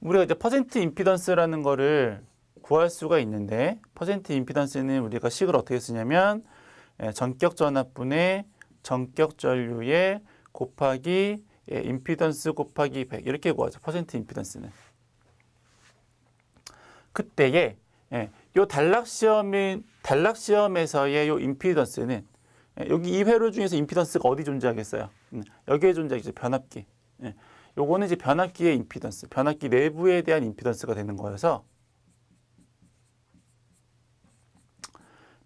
우리가 이제 퍼센트 임피던스라는 거를 구할 수가 있는데 퍼센트 임피던스는 우리가 식을 어떻게 쓰냐면 전격 전압분의 전격 전류의 곱하기 임피던스 곱하기 100 이렇게 구하죠. 퍼센트 임피던스는. 그때에 요 단락 시험에서의 요 임피던스는 여기 이 회로 중에서 임피던스가 어디 존재하겠어요? 여기에 존재하겠죠. 변압기. 요거는 이제 변압기의 임피던스, 변압기 내부에 대한 임피던스가 되는 거여서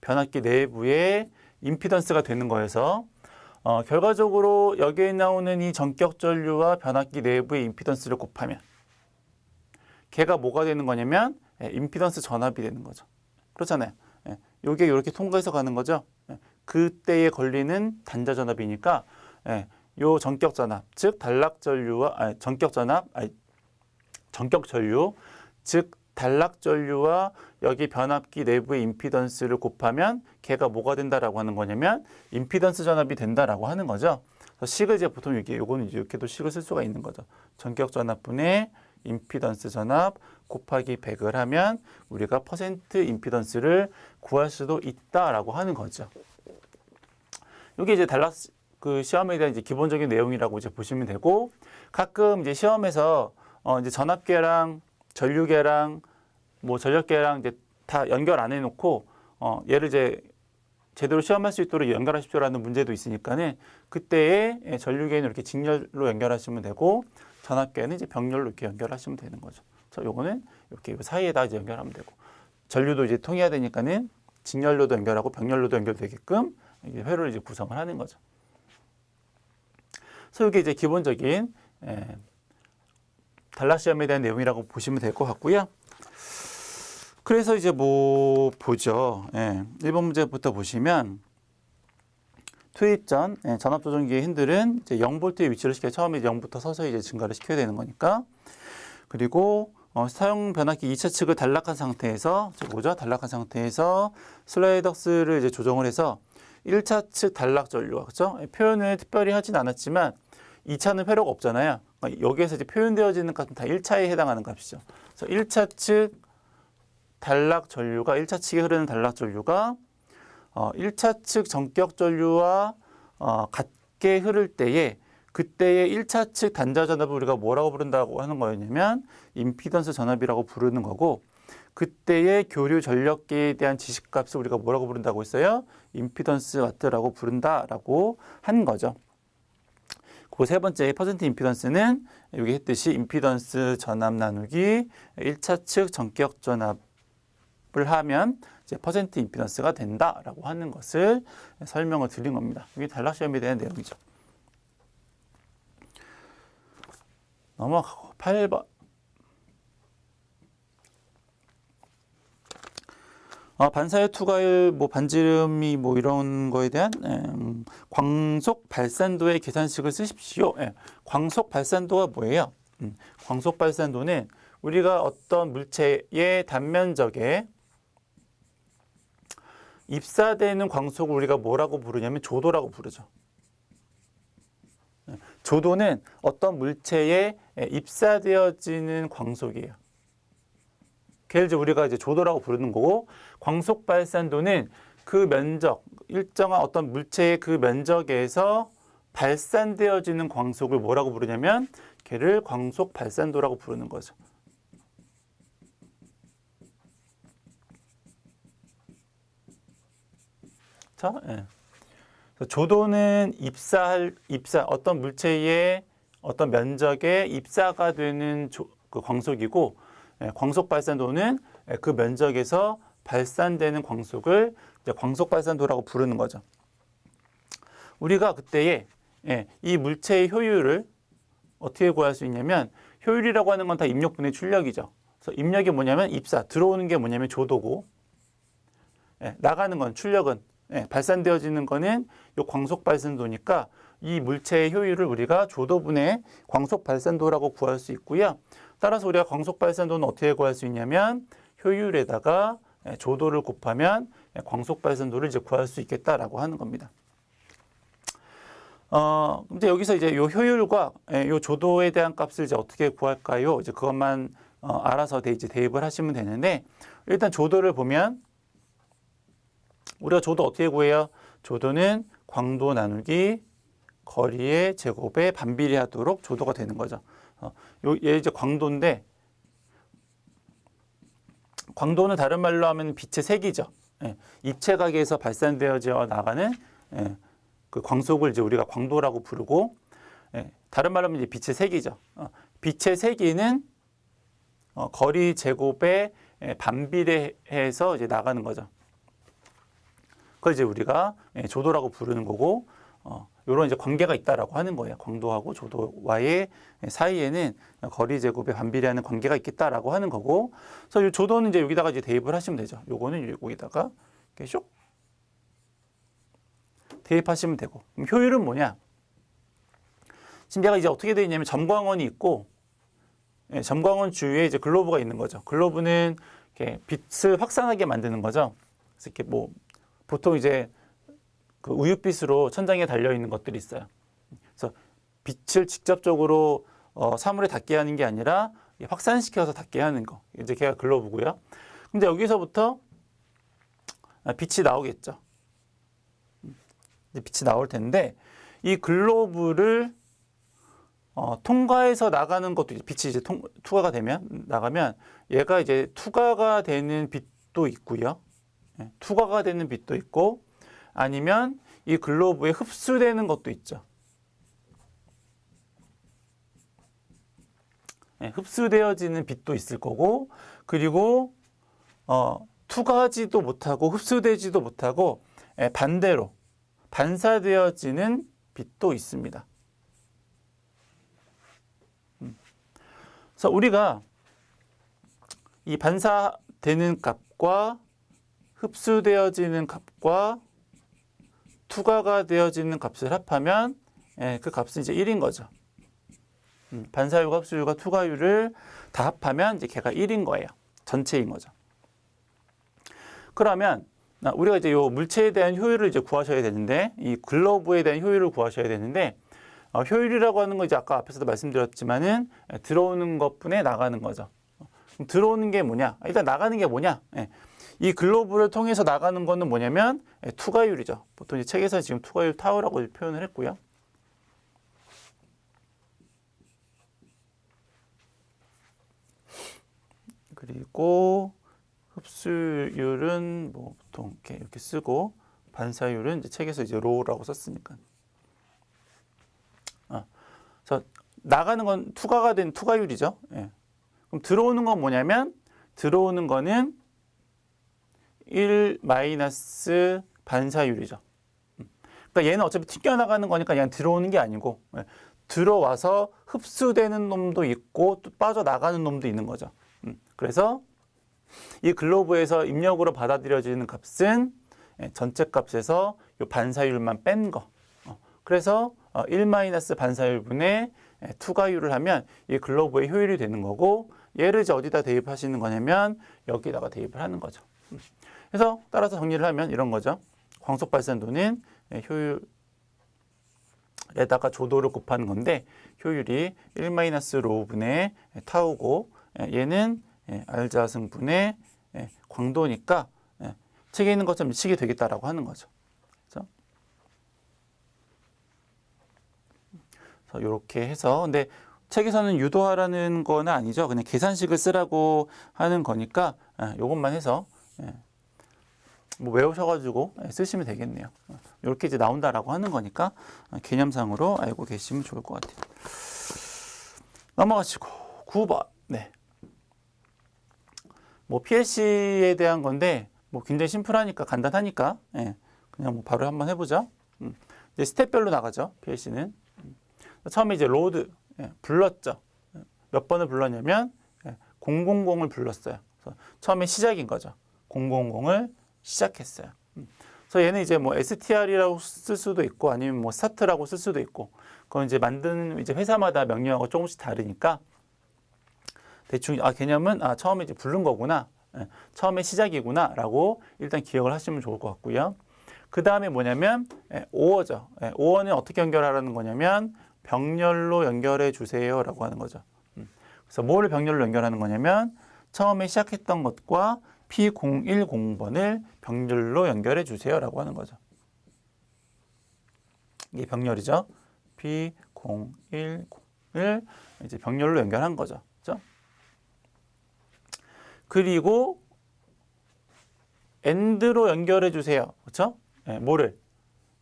변압기 내부의 임피던스가 되는 거여서 결과적으로 여기에 나오는 이 전격 전류와 변압기 내부의 임피던스를 곱하면 걔가 뭐가 되는 거냐면 임피던스 전압이 되는 거죠. 그렇잖아요. 요게 이렇게 통과해서 가는 거죠. 그때에 걸리는 단자 전압이니까 요 전격 전압, 즉 단락 전류와 전격 전류, 즉 단락 전류와 여기 변압기 내부의 임피던스를 곱하면 걔가 뭐가 된다라고 하는 거냐면 임피던스 전압이 된다라고 하는 거죠. 그래서 식을 이제 보통 요거는 이제 이렇게도 식을 쓸 수가 있는 거죠. 전격 전압분의 임피던스 전압 곱하기 100을 하면 우리가 퍼센트 임피던스를 구할 수도 있다라고 하는 거죠. 이게 이제 단락 그 시험에 대한 이제 기본적인 내용이라고 이제 보시면 되고 가끔 이제 시험에서 이제 전압계랑 전류계랑 뭐 전력계랑 이제 다 연결 안 해놓고 얘를 이제 제대로 시험할 수 있도록 연결하십시오라는 문제도 있으니까는 그때에 전류계는 이렇게 직렬로 연결하시면 되고 전압계는 이제 병렬로 이렇게 연결하시면 되는 거죠. 그래서 요거는 이렇게 사이에다 이제 연결하면 되고 전류도 이제 통해야 되니까는 직렬로도 연결하고 병렬로도 연결되게끔 이제 회로를 이제 구성을 하는 거죠. 그래서 이게 이제 기본적인 단락 시험에 대한 내용이라고 보시면 될 것 같고요. 그래서 이제 뭐 보죠. 1번 문제부터 보시면 투입 전 전압 조정기의 핸들은 이제 0V의 위치를 시켜 처음에 0부터 서서히 이제 증가를 시켜야 되는 거니까. 그리고 사용 변압기 2차 측을 단락한 상태에서 뭐죠? 단락한 상태에서 슬라이덕스를 이제 조정을 해서 1차 측 단락 전류가 그렇죠? 표현을 특별히 하진 않았지만 2차는 회로가 없잖아요. 그러니까 여기에서 이제 표현되어지는 값은 다 1차에 해당하는 값이죠. 그래서 1차 측 단락 전류가 1차 측에 흐르는 단락 전류가 1차 측 전격 전류와 같게 흐를 때에 그때의 1차 측 단자 전압을 우리가 뭐라고 부른다고 하는 거였냐면 임피던스 전압이라고 부르는 거고 그때의 교류 전력계에 대한 지식값을 우리가 뭐라고 부른다고 했어요? 임피던스 와트라고 부른다라고 한 거죠. 그 세 번째 퍼센트 임피던스는 여기 했듯이 임피던스 전압 나누기 1차 측 전격 전압을 하면 이제 퍼센트 임피던스가 된다라고 하는 것을 설명을 드린 겁니다. 이게 단락 시험에 대한 내용이죠. 넘어가고 8번. 반사의 투과율, 뭐 반지름이 뭐 이런 거에 대한 광속 발산도의 계산식을 쓰십시오. 광속 발산도가 뭐예요? 광속 발산도는 우리가 어떤 물체의 단면적에 입사되는 광속을 우리가 뭐라고 부르냐면 조도라고 부르죠. 조도는 어떤 물체에 입사되어지는 광속이에요. 걔를 이제 우리가 이제 조도라고 부르는 거고, 광속 발산도는 그 면적, 일정한 어떤 물체의 그 면적에서 발산되어지는 광속을 뭐라고 부르냐면 걔를 광속 발산도라고 부르는 거죠. 자, 예. 조도는 어떤 물체의 어떤 면적에 입사가 되는 그 광속이고, 광속 발산도는 그 면적에서 발산되는 광속을 이제 광속 발산도라고 부르는 거죠. 우리가 그때에 이 물체의 효율을 어떻게 구할 수 있냐면, 효율이라고 하는 건 다 입력분의 출력이죠. 그래서 입력이 뭐냐면 들어오는 게 뭐냐면 조도고, 나가는 건 출력은 발산되어지는 거는 요 광속 발산도니까 이 물체의 효율을 우리가 조도분의 광속 발산도라고 구할 수 있고요. 따라서 우리가 광속 발산도는 어떻게 구할 수 있냐면 효율에다가 조도를 곱하면 광속 발산도를 이제 구할 수 있겠다라고 하는 겁니다. 근데 여기서 이제 요 효율과 요 조도에 대한 값을 이제 어떻게 구할까요? 이제 그것만 알아서 이제 대입을 하시면 되는데, 일단 조도를 보면 우리가 조도 어떻게 구해요? 조도는 광도 나누기 거리의 제곱에 반비례하도록 조도가 되는 거죠. 얘 이제 광도인데, 광도는 다른 말로 하면 빛의 색이죠. 입체각에서 발산되어져 나가는 그 광속을 이제 우리가 광도라고 부르고, 다른 말로 하면 이제 빛의 색이죠. 빛의 세기는 거리 제곱에 반비례해서 이제 나가는 거죠. 그걸 이제 우리가 조도라고 부르는 거고, 이런 이제 관계가 있다라고 하는 거예요. 광도하고 조도와의 사이에는 거리 제곱에 반비례하는 관계가 있겠다라고 하는 거고, 그래서 이 조도는 이제 여기다가 이제 대입을 하시면 되죠. 요거는 여기다가 이렇게 쇽 대입하시면 되고, 그럼 효율은 뭐냐? 지금 얘가 이제 어떻게 되어 있냐면 점광원이 있고, 점광원 주위에 이제 글로브가 있는 거죠. 글로브는 이렇게 빛을 확산하게 만드는 거죠. 그래서 이렇게 뭐 보통 이제 그 우윳빛으로 천장에 달려 있는 것들이 있어요. 그래서 빛을 직접적으로 사물에 닿게 하는 게 아니라 확산시켜서 닿게 하는 거. 이제 걔가 글로브고요. 근데 여기서부터 빛이 나오겠죠. 이제 빛이 나올 텐데, 이 글로브를 통과해서 나가는 것도 빛이 이제 투과가 되면 나가면 얘가 이제 투과가 되는 빛도 있고요. 투과가 되는 빛도 있고, 아니면 이 글로브에 흡수되는 것도 있죠. 흡수되어지는 빛도 있을 거고, 그리고 투과하지도 못하고 흡수되지도 못하고 반대로 반사되어지는 빛도 있습니다. 그래서 우리가 이 반사되는 값과 흡수되어지는 값과 투과가 되어지는 값을 합하면 그 값은 이제 1인 거죠. 반사율과 흡수율과 투과율을 다 합하면 이제 걔가 1인 거예요. 전체인 거죠. 그러면 우리가 이제 요 물체에 대한 효율을 이제 구하셔야 되는데, 이 글로브에 대한 효율을 구하셔야 되는데, 효율이라고 하는 거 이제 아까 앞에서도 말씀드렸지만은 들어오는 것분에 나가는 거죠. 들어오는 게 뭐냐? 일단 나가는 게 뭐냐? 이 글로브를 통해서 나가는 거는 뭐냐면 투과율이죠. 보통 이제 책에서 지금 투과율 타우라고 표현을 했고요. 그리고 흡수율은 뭐 보통 이렇게 쓰고, 반사율은 이제 책에서 이제 로우라고 썼으니까. 그래서 나가는 건 투과가 된 투과율이죠. 그럼 들어오는 건 뭐냐면, 들어오는 거는 1 마이너스 반사율이죠. 그러니까 얘는 어차피 튕겨나가는 거니까 그냥 들어오는 게 아니고, 들어와서 흡수되는 놈도 있고 또 빠져나가는 놈도 있는 거죠. 그래서 이 글로브에서 입력으로 받아들여지는 값은 전체 값에서 이 반사율만 뺀 거. 그래서 1 마이너스 반사율분의 투과율을 하면 이 글로브의 효율이 되는 거고, 얘를 이제 어디다 대입하시는 거냐면 여기다가 대입을 하는 거죠. 그래서 따라서 정리를 하면 이런 거죠. 광속 발산도는 효율 에다가 조도를 곱하는 건데 효율이 1-로우분의 타우고 얘는 알자승분의 광도니까 책에 있는 것처럼 미치게 되겠다라고 하는 거죠. 그래서 이렇게 해서 근데 책에서는 유도하라는 건 아니죠. 그냥 계산식을 쓰라고 하는 거니까 이것만 해서 뭐 외우셔가지고 쓰시면 되겠네요. 이렇게 이제 나온다라고 하는 거니까 개념상으로 알고 계시면 좋을 것 같아요. 넘어가시고 9번. 네. 뭐 PLC에 대한 건데 뭐 굉장히 심플하니까 간단하니까 그냥 뭐 바로 한번 해보죠. 이제 스텝별로 나가죠. PLC는 처음에 이제 로드 불렀죠. 몇 번을 불렀냐면 000을 불렀어요. 그래서 처음에 시작인 거죠. 000을 시작했어요. 그래서 얘는 이제 뭐 STR이라고 쓸 수도 있고 아니면 뭐 스타트라고 쓸 수도 있고 그건 이제 만드는 이제 회사마다 명령하고 조금씩 다르니까 대충 개념은 처음에 이제 부른 거구나. 처음에 시작이구나라고 일단 기억을 하시면 좋을 것 같고요. 그 다음에 뭐냐면 오어죠. 오어는 어떻게 연결하라는 거냐면 병렬로 연결해 주세요라고 하는 거죠. 그래서 뭐를 병렬로 연결하는 거냐면 처음에 시작했던 것과 P010번을 병렬로 연결해 주세요라고 하는 거죠. 이게 병렬이죠. P010을 이제 병렬로 연결한 거죠. 그렇죠? 그리고 AND로 연결해 주세요. 그렇죠? 뭐를?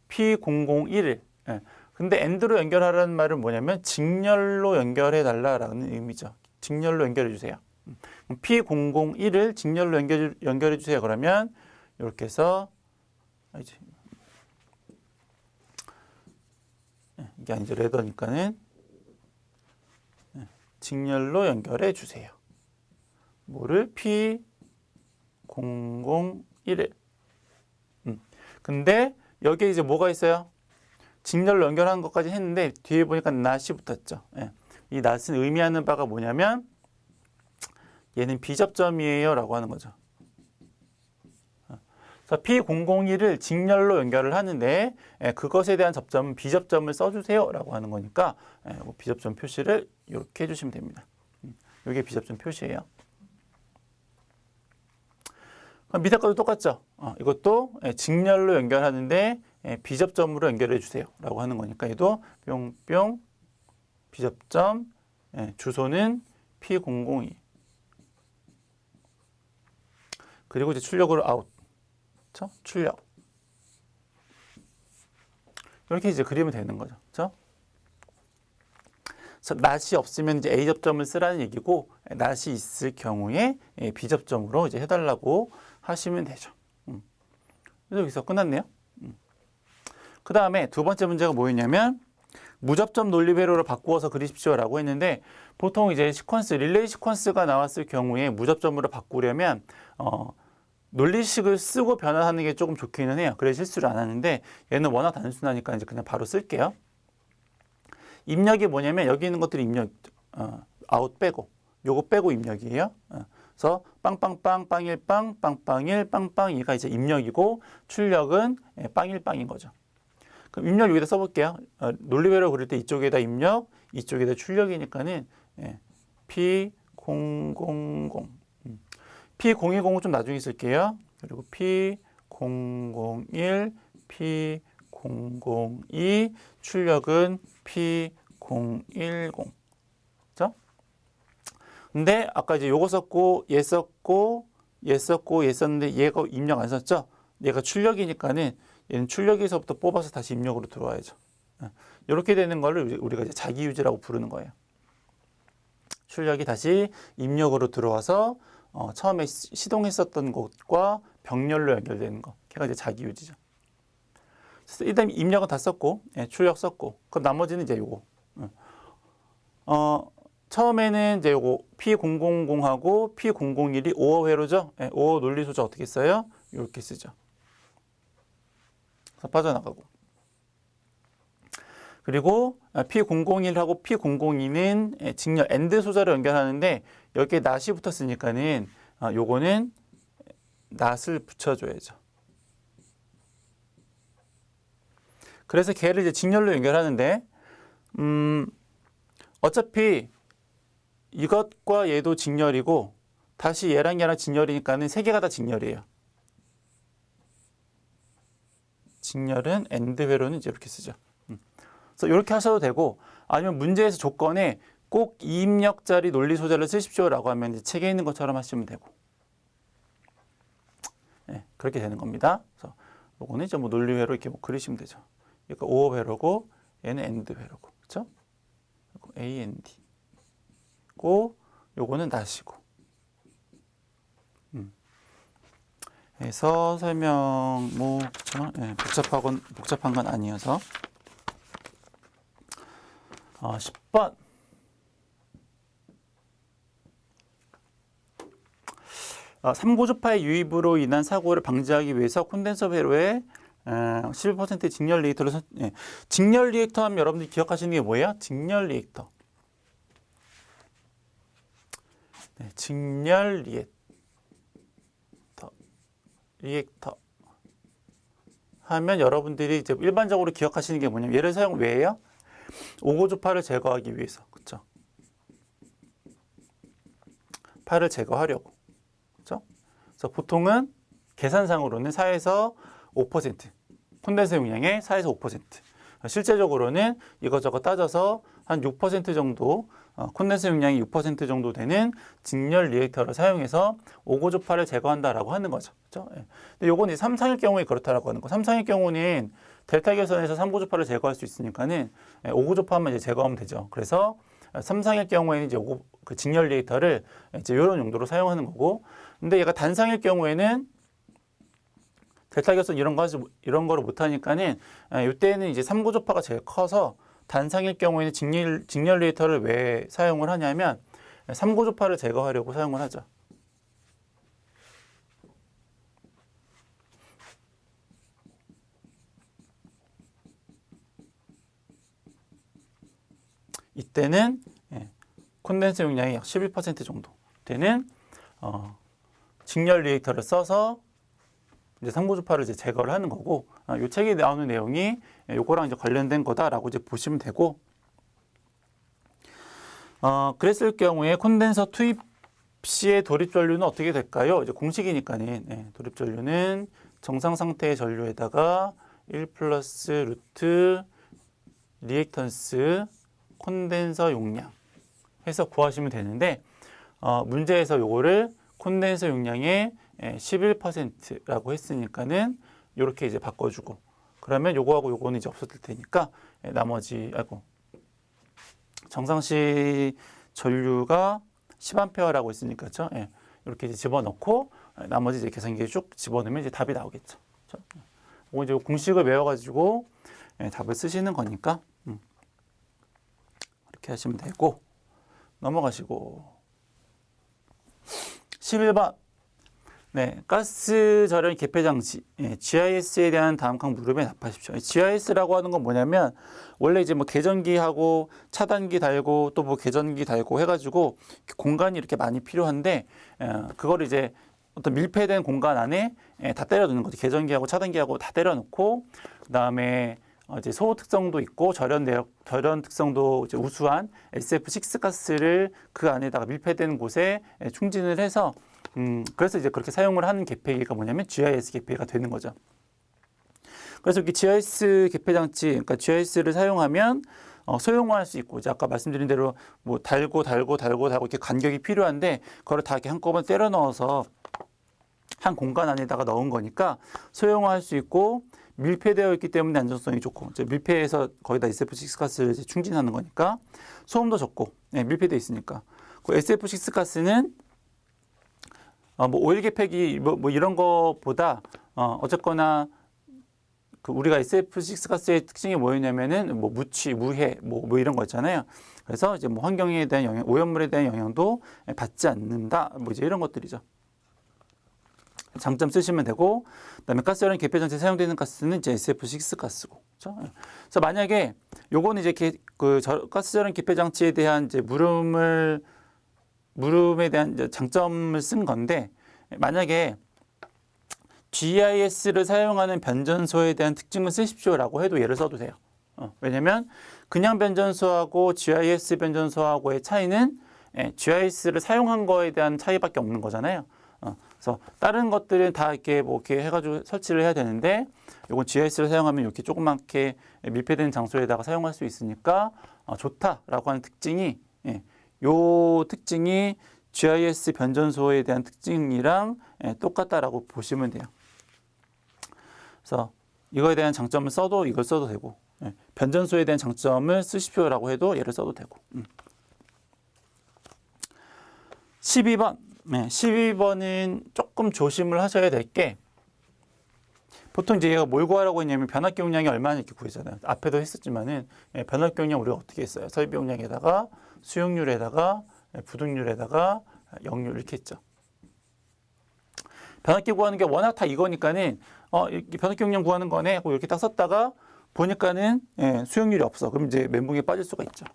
P001을. 근데 AND로 연결하라는 말은 뭐냐면 직렬로 연결해 달라라는 의미죠. 직렬로 연결해 주세요. P001을 직렬로 연결해 주세요. 그러면 이렇게 해서 이게 아니죠. 레더니까는 직렬로 연결해 주세요. 뭐를? P001을. 근데 여기에 이제 뭐가 있어요? 직렬로 연결하는 것까지 했는데 뒤에 보니까 not이 붙었죠. 이 not은 의미하는 바가 뭐냐면 얘는 비접점이에요 라고 하는 거죠. 그래서 P001을 직렬로 연결을 하는데 그것에 대한 접점은 비접점을 써주세요 라고 하는 거니까 비접점 표시를 이렇게 해주시면 됩니다. 이게 비접점 표시예요. 밑에 것도 똑같죠. 이것도 직렬로 연결하는데 비접점으로 연결해 주세요 라고 하는 거니까 얘도 뿅뿅 비접점 주소는 P002 그리고 이제 출력으로 아웃 그렇죠? 출력 이렇게 이제 그리면 되는 거죠. 그렇죠? 그래서 not이 없으면 이제 A 접점을 쓰라는 얘기고 not이 있을 경우에 B 접점으로 이제 해달라고 하시면 되죠. 그래서 여기서 끝났네요. 그 다음에 두 번째 문제가 뭐였냐면 무접점 논리회로를 바꾸어서 그리십시오라고 했는데 보통 이제 시퀀스, 릴레이 시퀀스가 나왔을 경우에 무접점으로 바꾸려면 논리식을 쓰고 변환하는 게 조금 좋기는 해요. 그래서 실수를 안 하는데 얘는 워낙 단순하니까 이제 그냥 바로 쓸게요. 입력이 뭐냐면 여기 있는 것들이 입력, 아웃 빼고 요거 빼고 입력이에요. 그래서 빵빵빵, 빵일빵, 빵빵일, 빵빵이가 이제 입력이고 출력은 빵일빵인 거죠. 그럼 입력 여기다 써볼게요. 논리회로 그릴 때 이쪽에다 입력, 이쪽에다 출력이니까는 P000, P010은 좀 나중에 쓸게요. 그리고 P001, P002, 출력은 P010. 그죠? 근데 아까 이제 요거 썼고, 얘 썼고, 얘 썼고, 얘 썼는데 얘가 입력 안 썼죠? 얘가 출력이니까는 얘는 출력에서부터 뽑아서 다시 입력으로 들어와야죠. 이렇게 되는 거를 우리가 이제 자기유지라고 부르는 거예요. 출력이 다시 입력으로 들어와서 처음에 시동했었던 것과 병렬로 연결되는 거. 걔가 이제 자기유지죠. 일단 입력은 다 썼고, 출력 썼고, 그럼 나머지는 이제 요거. 처음에는 이제 요거 P000하고 P001이 5어 회로죠. 5어 논리 소자 어떻게 써요? 이렇게 쓰죠. 그래서 빠져나가고. 그리고 P001하고 P002는 직렬 AND 소자로 연결하는데 여기에 not이 붙었으니까는 요거는 not을 붙여줘야죠. 그래서 걔를 이제 직렬로 연결하는데, 어차피 이것과 얘도 직렬이고, 다시 얘랑 얘랑 직렬이니까는 세 개가 다 직렬이에요. 직렬은 AND 회로는 이제 이렇게 쓰죠. 그래서 이렇게 하셔도 되고, 아니면 문제에서 조건에 꼭 이입력자리 논리 소재를 쓰십시오라고 하면 이제 책에 있는 것처럼 하시면 되고, 네, 그렇게 되는 겁니다. 그래서 요거는 이제 뭐 논리 회로 이렇게 뭐 그리시면 되죠. 그러니까 오업 회로고 얘는 AND 회로고, 그렇죠? AND. 고 요거는 다시고. 그래서 설명 뭐 네, 복잡한 건 아니어서 10번. 삼고주파의 유입으로 인한 사고를 방지하기 위해서 콘덴서 회로에 11%의 직렬 리액터를 직렬 리액터 하면 여러분들이 기억하시는 게 뭐예요? 직렬 리액터. 네, 직렬 리액터 하면 여러분들이 이제 일반적으로 기억하시는 게 뭐냐면 얘를 사용 왜 해요? 오고주파를 제거하기 위해서. 그렇죠? 파를 제거하려고. 그렇죠? 그래서 보통은 계산상으로는 4에서 5%, 콘덴서 용량의 4에서 5%. 실제적으로는 이것저것 따져서 한 6% 정도, 콘덴서 용량이 6% 정도 되는 직렬 리액터를 사용해서 오고주파를 제거한다라고 하는 거죠. 그렇죠? 예. 근데 요건 이제 삼상일 경우에 그렇다라고 하는 거. 삼상일 경우는 델타 결선에서 삼고주파를 제거할 수 있으니까는 오고주파만 이제 제거하면 되죠. 그래서 삼상일 경우에는 이제 그 직렬 리액터를 이제 이런 용도로 사용하는 거고, 근데 얘가 단상일 경우에는 델타 결선 이런 거를 못 하니까는 이때는 이제 삼고주파가 제일 커서 단상일 경우에는 직렬 리액터를 왜 사용을 하냐면 삼고주파를 제거하려고 사용을 하죠. 이때는 콘덴서 용량이 약 11% 정도 되는 직렬 리액터를 써서 이제 삼고주파를 이제 제거를 하는 거고, 이 책에 나오는 내용이 요거랑 이제 관련된 거다라고 이제 보시면 되고, 그랬을 경우에 콘덴서 투입 시의 도립 전류는 어떻게 될까요? 이제 공식이니까는 도립 전류는 정상 상태의 전류에다가 1 플러스 루트 리액턴스 콘덴서 용량 해서 구하시면 되는데, 문제에서 요거를 콘덴서 용량의 11%라고 했으니까는 이렇게 이제 바꿔주고, 그러면 요거하고 요거는 이제 없어질 테니까 나머지 정상시 전류가 10A라고 했으니까 그렇죠? 이렇게 이제 집어넣고 나머지 이제 계산기에 쭉 집어넣으면 이제 답이 나오겠죠. 그렇죠? 이거 이제 공식을 외워가지고 답을 쓰시는 거니까 이렇게 하시면 되고, 넘어가시고 11번. 네, 가스 절연 개폐 장치, GIS에 대한 다음 각 물음에 답하십시오. GIS라고 하는 건 뭐냐면 원래 이제 뭐 계전기하고 차단기 달고 또 뭐 계전기 달고 해가지고 공간이 이렇게 많이 필요한데, 그걸 이제 어떤 밀폐된 공간 안에 다 때려 넣는 거죠. 계전기하고 차단기하고 다 때려 넣고, 그다음에 이제 소호 특성도 있고 절연 특성도 이제 우수한 SF6 가스를 그 안에다가 밀폐된 곳에 충진을 해서 그래서 이제 그렇게 사용을 하는 개폐기가 뭐냐면 GIS 개폐기가 되는 거죠. 그래서 이렇게 GIS 개폐 장치, 그러니까 GIS를 사용하면 소형화할 수 있고, 이제 아까 말씀드린 대로 뭐 달고 이렇게 간격이 필요한데 그걸 다 이렇게 한꺼번에 때려 넣어서 한 공간 안에다가 넣은 거니까 소형화할 수 있고, 밀폐되어 있기 때문에 안전성이 좋고, 이제 밀폐해서 거기다 SF6 가스를 이제 충진하는 거니까 소음도 적고, 밀폐되어 있으니까. 그 SF6 가스는 뭐 오일 개폐기 뭐 이런 거보다 어쨌거나 그 우리가 SF6 가스의 특징이 뭐였냐면은 뭐 무취, 무해 뭐 이런 거 있잖아요. 그래서 이제 뭐 환경에 대한 영향, 오염물에 대한 영향도 받지 않는다. 뭐 이제 이런 것들이죠. 장점 쓰시면 되고, 그다음에 가스절연 개폐 장치에 사용되는 가스는 이제 SF6 가스고. 그렇죠? 그래서 만약에 요거는 이제 가스절연 개폐 장치에 대한 이제 물음에 대한 이제 장점을 쓴 건데, 만약에 GIS를 사용하는 변전소에 대한 특징을 쓰십시오라고 해도 얘를 써도 돼요. 왜냐면 그냥 변전소하고 GIS 변전소하고의 차이는 GIS를 사용한 거에 대한 차이밖에 없는 거잖아요. 그래서 다른 것들은 다 이렇게 뭐 이렇게 해가지고 설치를 해야 되는데, 이건 GIS를 사용하면 이렇게 조그맣게 밀폐된 장소에다가 사용할 수 있으니까 좋다라고 하는 특징이, 요 특징이 GIS 변전소에 대한 특징이랑 똑같다라고 보시면 돼요. 그래서 이거에 대한 장점을 써도 이걸 써도 되고, 변전소에 대한 장점을 쓰십시오라고 해도 얘를 써도 되고. 12번. 12번은 조금 조심을 하셔야 될 게, 보통 이제 얘가 뭘 구하라고 했냐면 변압기 용량이 얼마나 이렇게 구했잖아요. 앞에도 했었지만은 변압기 용량 우리가 어떻게 했어요? 설비 용량에다가 수용률에다가 부등률에다가 역률 이렇게 했죠. 변압기 구하는 게 워낙 다 이거니까는 변압기 용량 구하는 거네 하고 이렇게 딱 썼다가 보니까는 수용률이 없어. 그럼 이제 멘붕에 빠질 수가 있죠.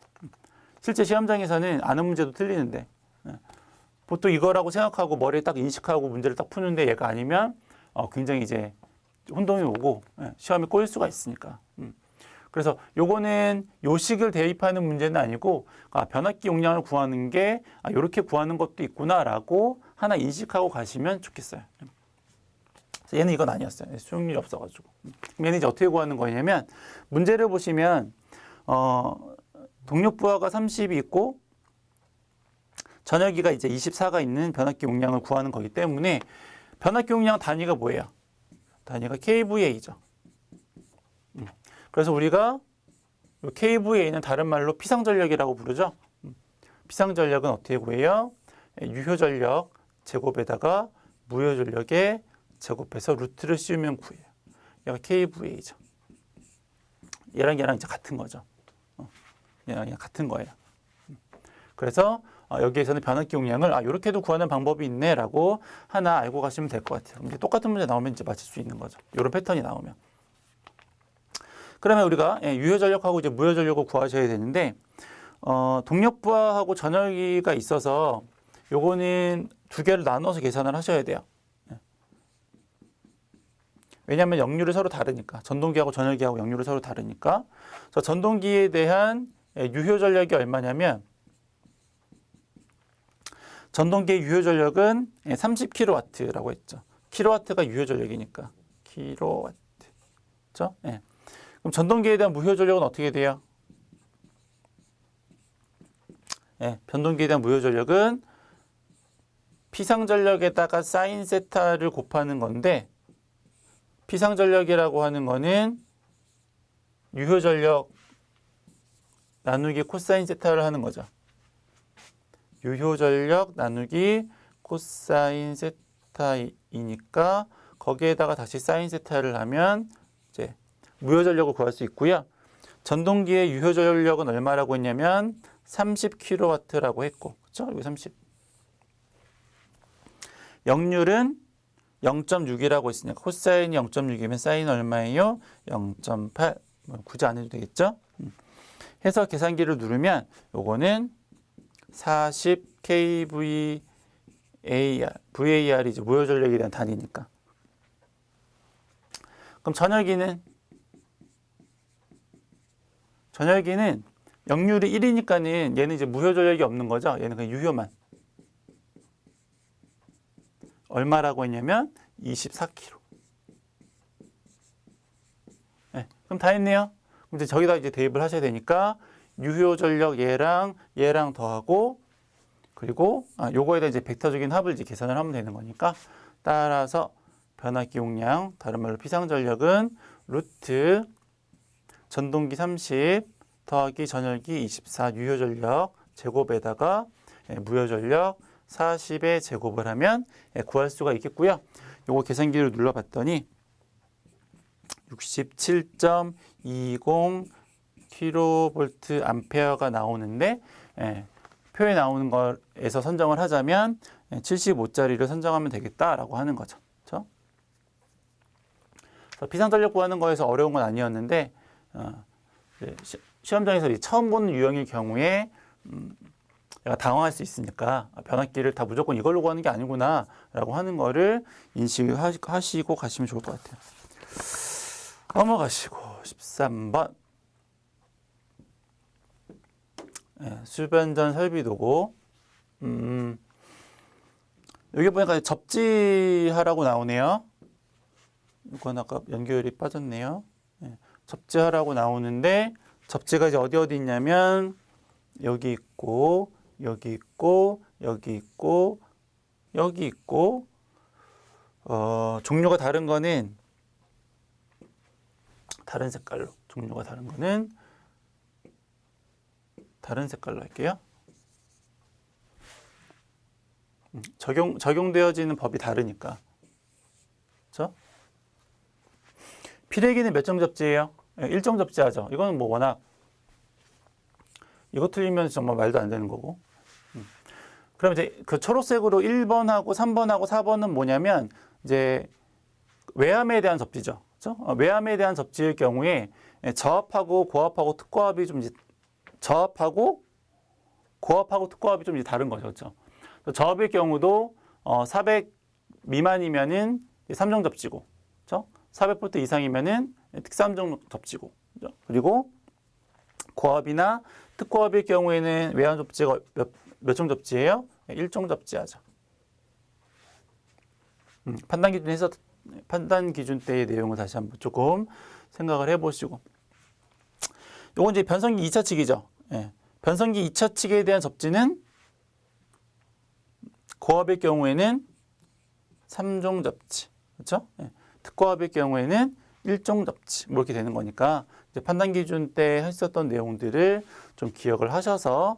실제 시험장에서는 아는 문제도 틀리는데 보통 이거라고 생각하고 머리에 딱 인식하고 문제를 딱 푸는데 얘가 아니면 굉장히 이제 혼동이 오고 시험에 꼬일 수가 있으니까. 그래서 요거는 요식을 대입하는 문제는 아니고 변압기 용량을 구하는 게 이렇게 구하는 것도 있구나라고 하나 인식하고 가시면 좋겠어요. 그래서 얘는 이건 아니었어요. 수용률이 없어가지고. 얘는 이제 어떻게 구하는 거냐면 문제를 보시면 동력부하가 30이 있고 전열기가 이제 24가 있는 변압기 용량을 구하는 거기 때문에 변압기 용량 단위가 뭐예요? 단위가 kVA죠. 그래서 우리가 kVA는 다른 말로 피상전력이라고 부르죠. 피상전력은 어떻게 구해요? 유효전력 제곱에다가 무효전력의 제곱해서 루트를 씌우면 구해요. 얘가 kVA죠. 얘랑 이제 같은 거죠. 얘랑 같은 거예요. 그래서 여기에서는 변압기 용량을 이렇게도 구하는 방법이 있네라고 하나 알고 가시면 될 것 같아요. 이제 똑같은 문제 나오면 이제 맞출 수 있는 거죠. 이런 패턴이 나오면. 그러면 우리가 유효전력하고 이제 무효전력을 구하셔야 되는데 동력부하하고 전열기가 있어서 요거는 두 개를 나눠서 계산을 하셔야 돼요. 왜냐하면 역률이 서로 다르니까. 전동기하고 전열기하고 역률이 서로 다르니까. 그래서 전동기에 대한 유효전력이 얼마냐면 전동기의 유효전력은 30kW라고 했죠. 킬로와트가 유효전력이니까. 킬로와트. 그렇죠? 그럼 전동기에 대한 무효전력은 어떻게 돼요? 전동기에 대한 무효전력은 피상전력에다가 사인 세타를 곱하는 건데 피상전력이라고 하는 거는 유효전력 나누기 코사인 세타를 하는 거죠. 유효전력 나누기 코사인 세타이니까 거기에다가 다시 사인 세타를 하면 이제 무효전력을 구할 수 있고요. 전동기의 유효전력은 얼마라고 했냐면 30kW라고 했고, 그렇죠? 여기 30. 역률은 0.6이라고 했으니까 코사인이 0.6이면 사인 얼마예요? 0.8. 굳이 안 해도 되겠죠? 해서 계산기를 누르면 요거는 40 kVAR, VAR이 이제 무효전력에 대한 단위니까. 그럼 전열기는 역률이 1이니까는 얘는 이제 무효전력이 없는 거죠. 얘는 그냥 유효만. 얼마라고 했냐면 24kg. 그럼 다 했네요. 그럼 이제 저기다 이제 대입을 하셔야 되니까 유효전력 얘랑 더하고 그리고 요거에다 이제 벡터적인 합을 이제 계산을 하면 되는 거니까 따라서 변압기 용량, 다른 말로 피상전력은 루트 전동기 30 더하기 전열기 24 유효전력 제곱에다가 무효전력 40의 제곱을 하면 구할 수가 있겠고요. 요거 계산기를 눌러봤더니 67.20 킬로볼트 암페어가 나오는데 표에 나오는 거에서 선정을 하자면 75짜리를 선정하면 되겠다라고 하는 거죠. 그렇죠? 피상전력 구하는 거에서 어려운 건 아니었는데 시험장에서 처음 보는 유형일 경우에 얘가 당황할 수 있으니까 변압기를 다 무조건 이걸로 구하는 게 아니구나 라고 하는 거를 인식하시고 가시면 좋을 것 같아요. 넘어가시고 13번 수변전 설비도구. 여기 보니까 접지하라고 나오네요. 이건 아까 연결이 빠졌네요. 접지하라고 나오는데 접지가 이제 어디 있냐면 여기 있고 여기 있고 여기 있고 여기 있고 종류가 다른 거는 다른 색깔로, 종류가 다른 거는 다른 색깔로 할게요. 적용되어지는 법이 다르니까. 그렇죠? 피레기는 몇 정 접지예요? 1정 접지하죠. 이거는 뭐 워낙 이거 틀리면 정말 말도 안 되는 거고. 그럼 이제 그 초록색으로 1번하고 3번하고 4번은 뭐냐면 이제 외함에 대한 접지죠. 그렇죠? 외함에 대한 접지일 경우에 저합하고 고합하고 특고합이 좀 이제 저합하고 고합하고 특고합이 좀 이제 다른 거죠. 그렇죠? 저합일 경우도 400 미만이면은 3정 접지고, 그렇죠? 400V 이상이면은 특3정 접지고, 그렇죠? 그리고 고합이나 특고합일 경우에는 외함 접지가 몇 정 접지예요? 1정 접지하죠. 판단 기준 때의 내용을 다시 한번 조금 생각을 해보시고, 요건 이제 변성기 2차 측이죠. 변성기 2차 측에 대한 접지는 고합일 경우에는 3종 접지, 그렇죠? 특고합일 경우에는 1종 접지, 뭐 이렇게 되는 거니까 이제 판단 기준 때 했었던 내용들을 좀 기억을 하셔서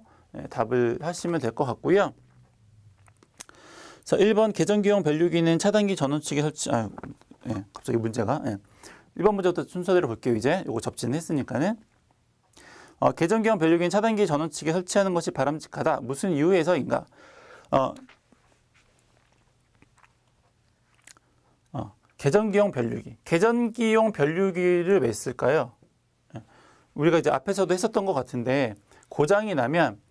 답을 하시면 될 것 같고요. 자, 1번 계전기용 변류기는 차단기 전원측에 설치. 갑자기 문제가. 1번 문제부터 순서대로 볼게요. 이제 요거 접지는 했으니까는. 계전기용 변류기는 차단기 전원측에 설치하는 것이 바람직하다. 무슨 이유에서인가? 계전기용 변류기. 계전기용 변류기를 왜 쓸까요? 우리가 이제 앞에서도 했었던 것 같은데 고장이 나면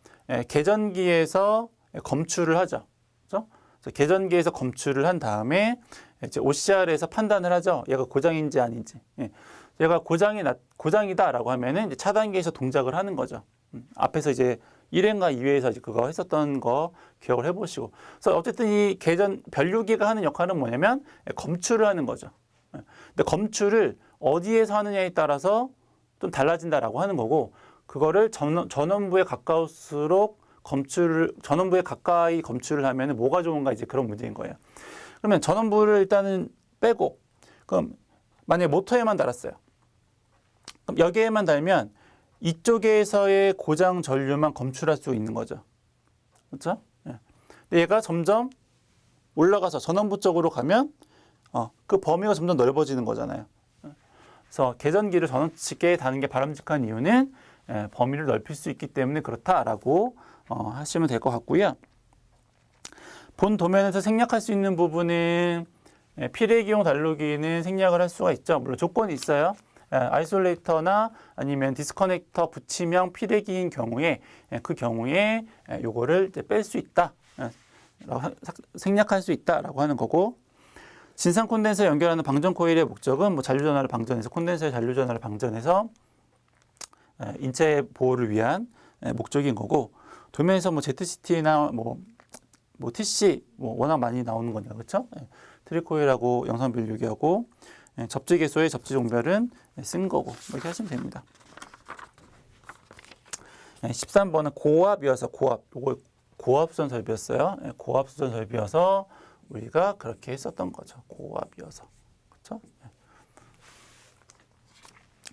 계전기에서 검출을 하죠. 그렇죠? 계전기에서 검출을 한 다음에 이제 OCR에서 판단을 하죠. 얘가 고장인지 아닌지. 얘가 고장이다라고 하면은 이제 차단기에서 동작을 하는 거죠. 앞에서 이제 1회인가 2회에서 이제 그거 했었던 거 기억을 해보시고. 그래서 어쨌든 이 계전 변류기가 하는 역할은 뭐냐면 검출을 하는 거죠. 근데 검출을 어디에서 하느냐에 따라서 좀 달라진다라고 하는 거고, 그거를 전원부에 가까울수록 전원부에 가까이 검출을 하면 뭐가 좋은가, 이제 그런 문제인 거예요. 그러면 전원부를 일단은 빼고, 그럼 만약에 모터에만 달았어요. 그럼 여기에만 달면 이쪽에서의 고장 전류만 검출할 수 있는 거죠. 그렇죠? 근데 얘가 점점 올라가서 전원부 쪽으로 가면 그 범위가 점점 넓어지는 거잖아요. 그래서 계전기를 전원측에 다는 게 바람직한 이유는 범위를 넓힐 수 있기 때문에 그렇다라고 하시면 될 것 같고요. 본 도면에서 생략할 수 있는 부분은 피레기용 단로기는 생략을 할 수가 있죠. 물론 조건이 있어요. 아이솔레이터나 아니면 디스커넥터 붙임형 피레기인 경우에 그 경우에 요거를 뺄 수 있다, 생략할 수 있다라고 하는 거고, 진상 콘덴서 연결하는 방전 코일의 목적은 뭐 잔류전하를 방전해서 콘덴서의 잔류전하를 방전해서 인체 보호를 위한 목적인 거고, 도면에서 뭐 ZCT나 뭐 TC 워낙 많이 나오는 거니까, 그렇죠? 트리코일하고 영상 변류기하고 접지 개소의 접지 종별은 쓴 거고, 이렇게 하시면 됩니다. 13번은 고압이어서 요거 고압수전 설비였어요. 고압수전 설비여서 우리가 그렇게 했었던 거죠. 고압이어서. 그렇죠?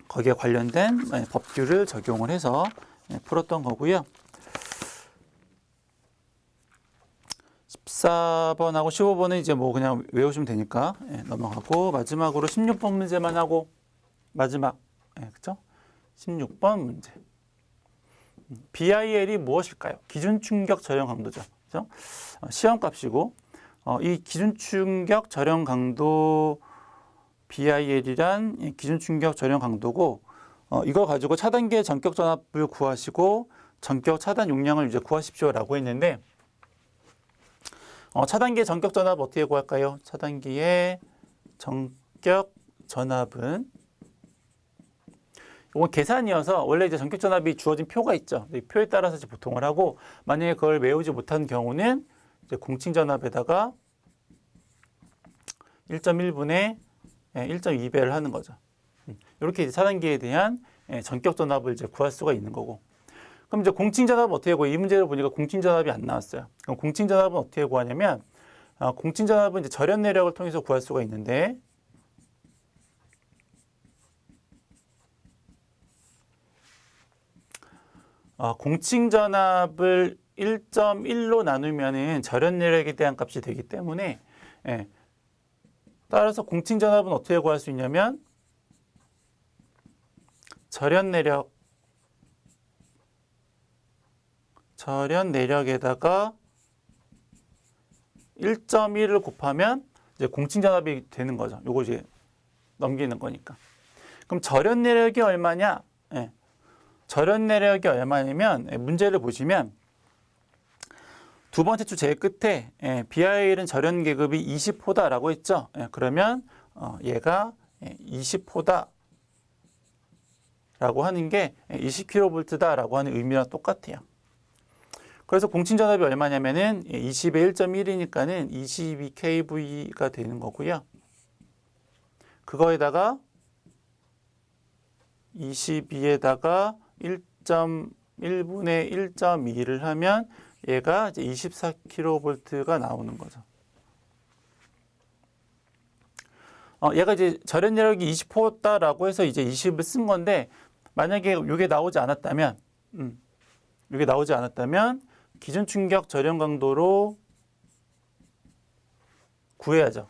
거기에 관련된 법규를 적용을 해서 풀었던 거고요. 14번하고 15번은 이제 뭐 그냥 외우시면 되니까 넘어가고, 마지막으로 16번 문제만 하고 마지막, 그렇죠? 16번 문제. BIL이 무엇일까요? 기준 충격 저령 강도죠. 그렇죠? 시험값이고, 이 기준 충격 저령 강도 BIL이란 기준 충격 저령 강도고, 이거 가지고 차단기의 전격 전압을 구하시고 전격 차단 용량을 이제 구하십시오라고 했는데 차단기의 전격 전압 어떻게 구할까요? 차단기의 전격 전압은 이건 계산이어서 원래 이제 전격 전압이 주어진 표가 있죠. 이 표에 따라서 이제 보통을 하고 만약에 그걸 외우지 못한 경우는 이제 공칭 전압에다가 1.1분의 1.2배를 하는 거죠. 이렇게 이제 차단기에 대한 전격 전압을 이제 구할 수가 있는 거고. 그럼 이제 공칭 전압은 어떻게 구해요? 이 문제를 보니까 공칭 전압이 안 나왔어요. 그럼 공칭 전압은 어떻게 구하냐면 공칭 전압은 이제 절연 내력을 통해서 구할 수가 있는데 공칭 전압을 1.1로 나누면은 절연 내력에 대한 값이 되기 때문에 따라서 공칭 전압은 어떻게 구할 수 있냐면 절연 내력에다가 1.1을 곱하면 이제 공칭 전압이 되는 거죠. 요거 이제 넘기는 거니까. 그럼 절연 내력이 얼마냐? 절연 내력이 얼마냐면 문제를 보시면 두 번째 줄 제일 끝에 BIL은 절연 계급이 20호다라고 했죠. 그러면 얘가 20호다라고 하는 게 20kV다라고 하는 의미랑 똑같아요. 그래서 공칭 전압이 얼마냐면은 20의 1.1이니까는 22kV가 되는 거고요. 그거에다가 22에다가 1.1분의 1.2를 하면 얘가 이제 24kV가 나오는 거죠. 얘가 이제 절연 내력이 20호다라고 해서 이제 20을 쓴 건데 만약에 이게 나오지 않았다면 기준 충격 절연 강도로 구해야죠.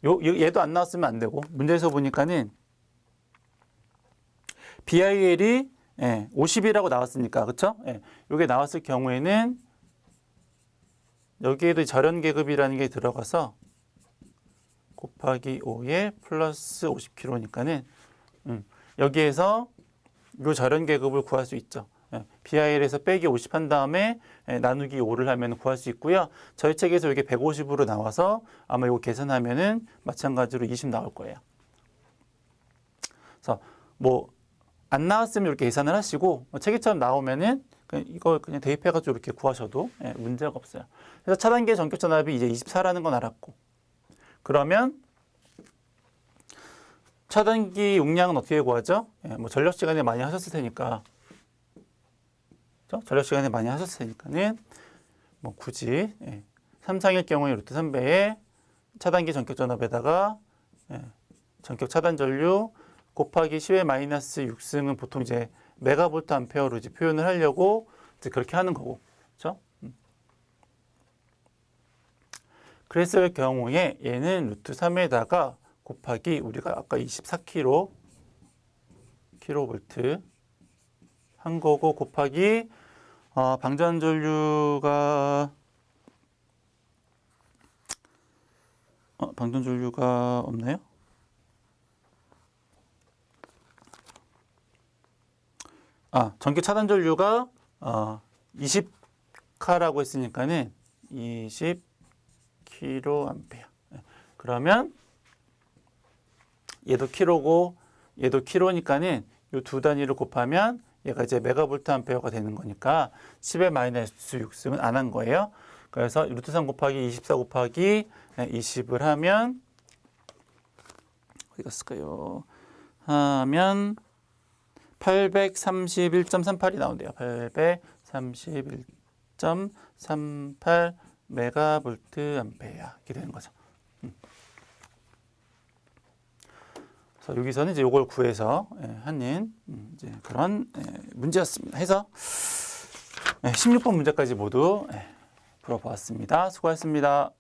얘도 안 나왔으면 안 되고 문제에서 보니까는 BIL이 50이라고 나왔으니까 그렇죠? 이게 나왔을 경우에는 여기에도 절연 계급이라는 게 들어가서 곱하기 5에 플러스 50kg니까는 여기에서 이 절연 계급을 구할 수 있죠. BIL에서 빼기 50 한 다음에 나누기 5를 하면 구할 수 있고요. 저희 책에서 이게 150으로 나와서 아마 이거 계산하면은 마찬가지로 20 나올 거예요. 그래서 뭐 안 나왔으면 이렇게 계산을 하시고 책에처럼 나오면은 이걸 그냥 대입해가지고 이렇게 구하셔도 문제가 없어요. 그래서 차단기의 전격 전압이 이제 24라는 건 알았고, 그러면 차단기 용량은 어떻게 구하죠? 뭐 전력 시간에 많이 하셨을 테니까, 그렇죠? 전력 시간에 많이 하셨을 테니까는 뭐 굳이 3상일 경우에 루트 3배에 차단기 전격 전압에다가 전격 차단 전류 곱하기 10의 마이너스 6승은 보통 이제 메가볼트 암페어로 이제 표현을 하려고 이제 그렇게 하는 거고, 그렇죠? 그랬을 경우에 얘는 루트 3에다가 곱하기 우리가 아까 24kV 한 거고 곱하기 방전 전류가 방전 전류가 없나요? 전기 차단 전류가 20카라고 했으니까는 20kA. 그러면 얘도 킬로고 얘도 킬로니까는 이 두 단위를 곱하면 얘가 이제 메가볼트 암페어가 되는 거니까 10의 마이너스 6승은 안 한 거예요. 그래서 루트 3 곱하기 24 곱하기 20을 하면 어디 갔을까요? 하면 831.38이 나온대요. 831.38 메가볼트 암페어 이렇게 되는 거죠. 그래서 여기서는 이제 이걸 구해서 하는 이제 그런 문제였습니다. 해서 16번 문제까지 모두 풀어보았습니다. 수고하셨습니다.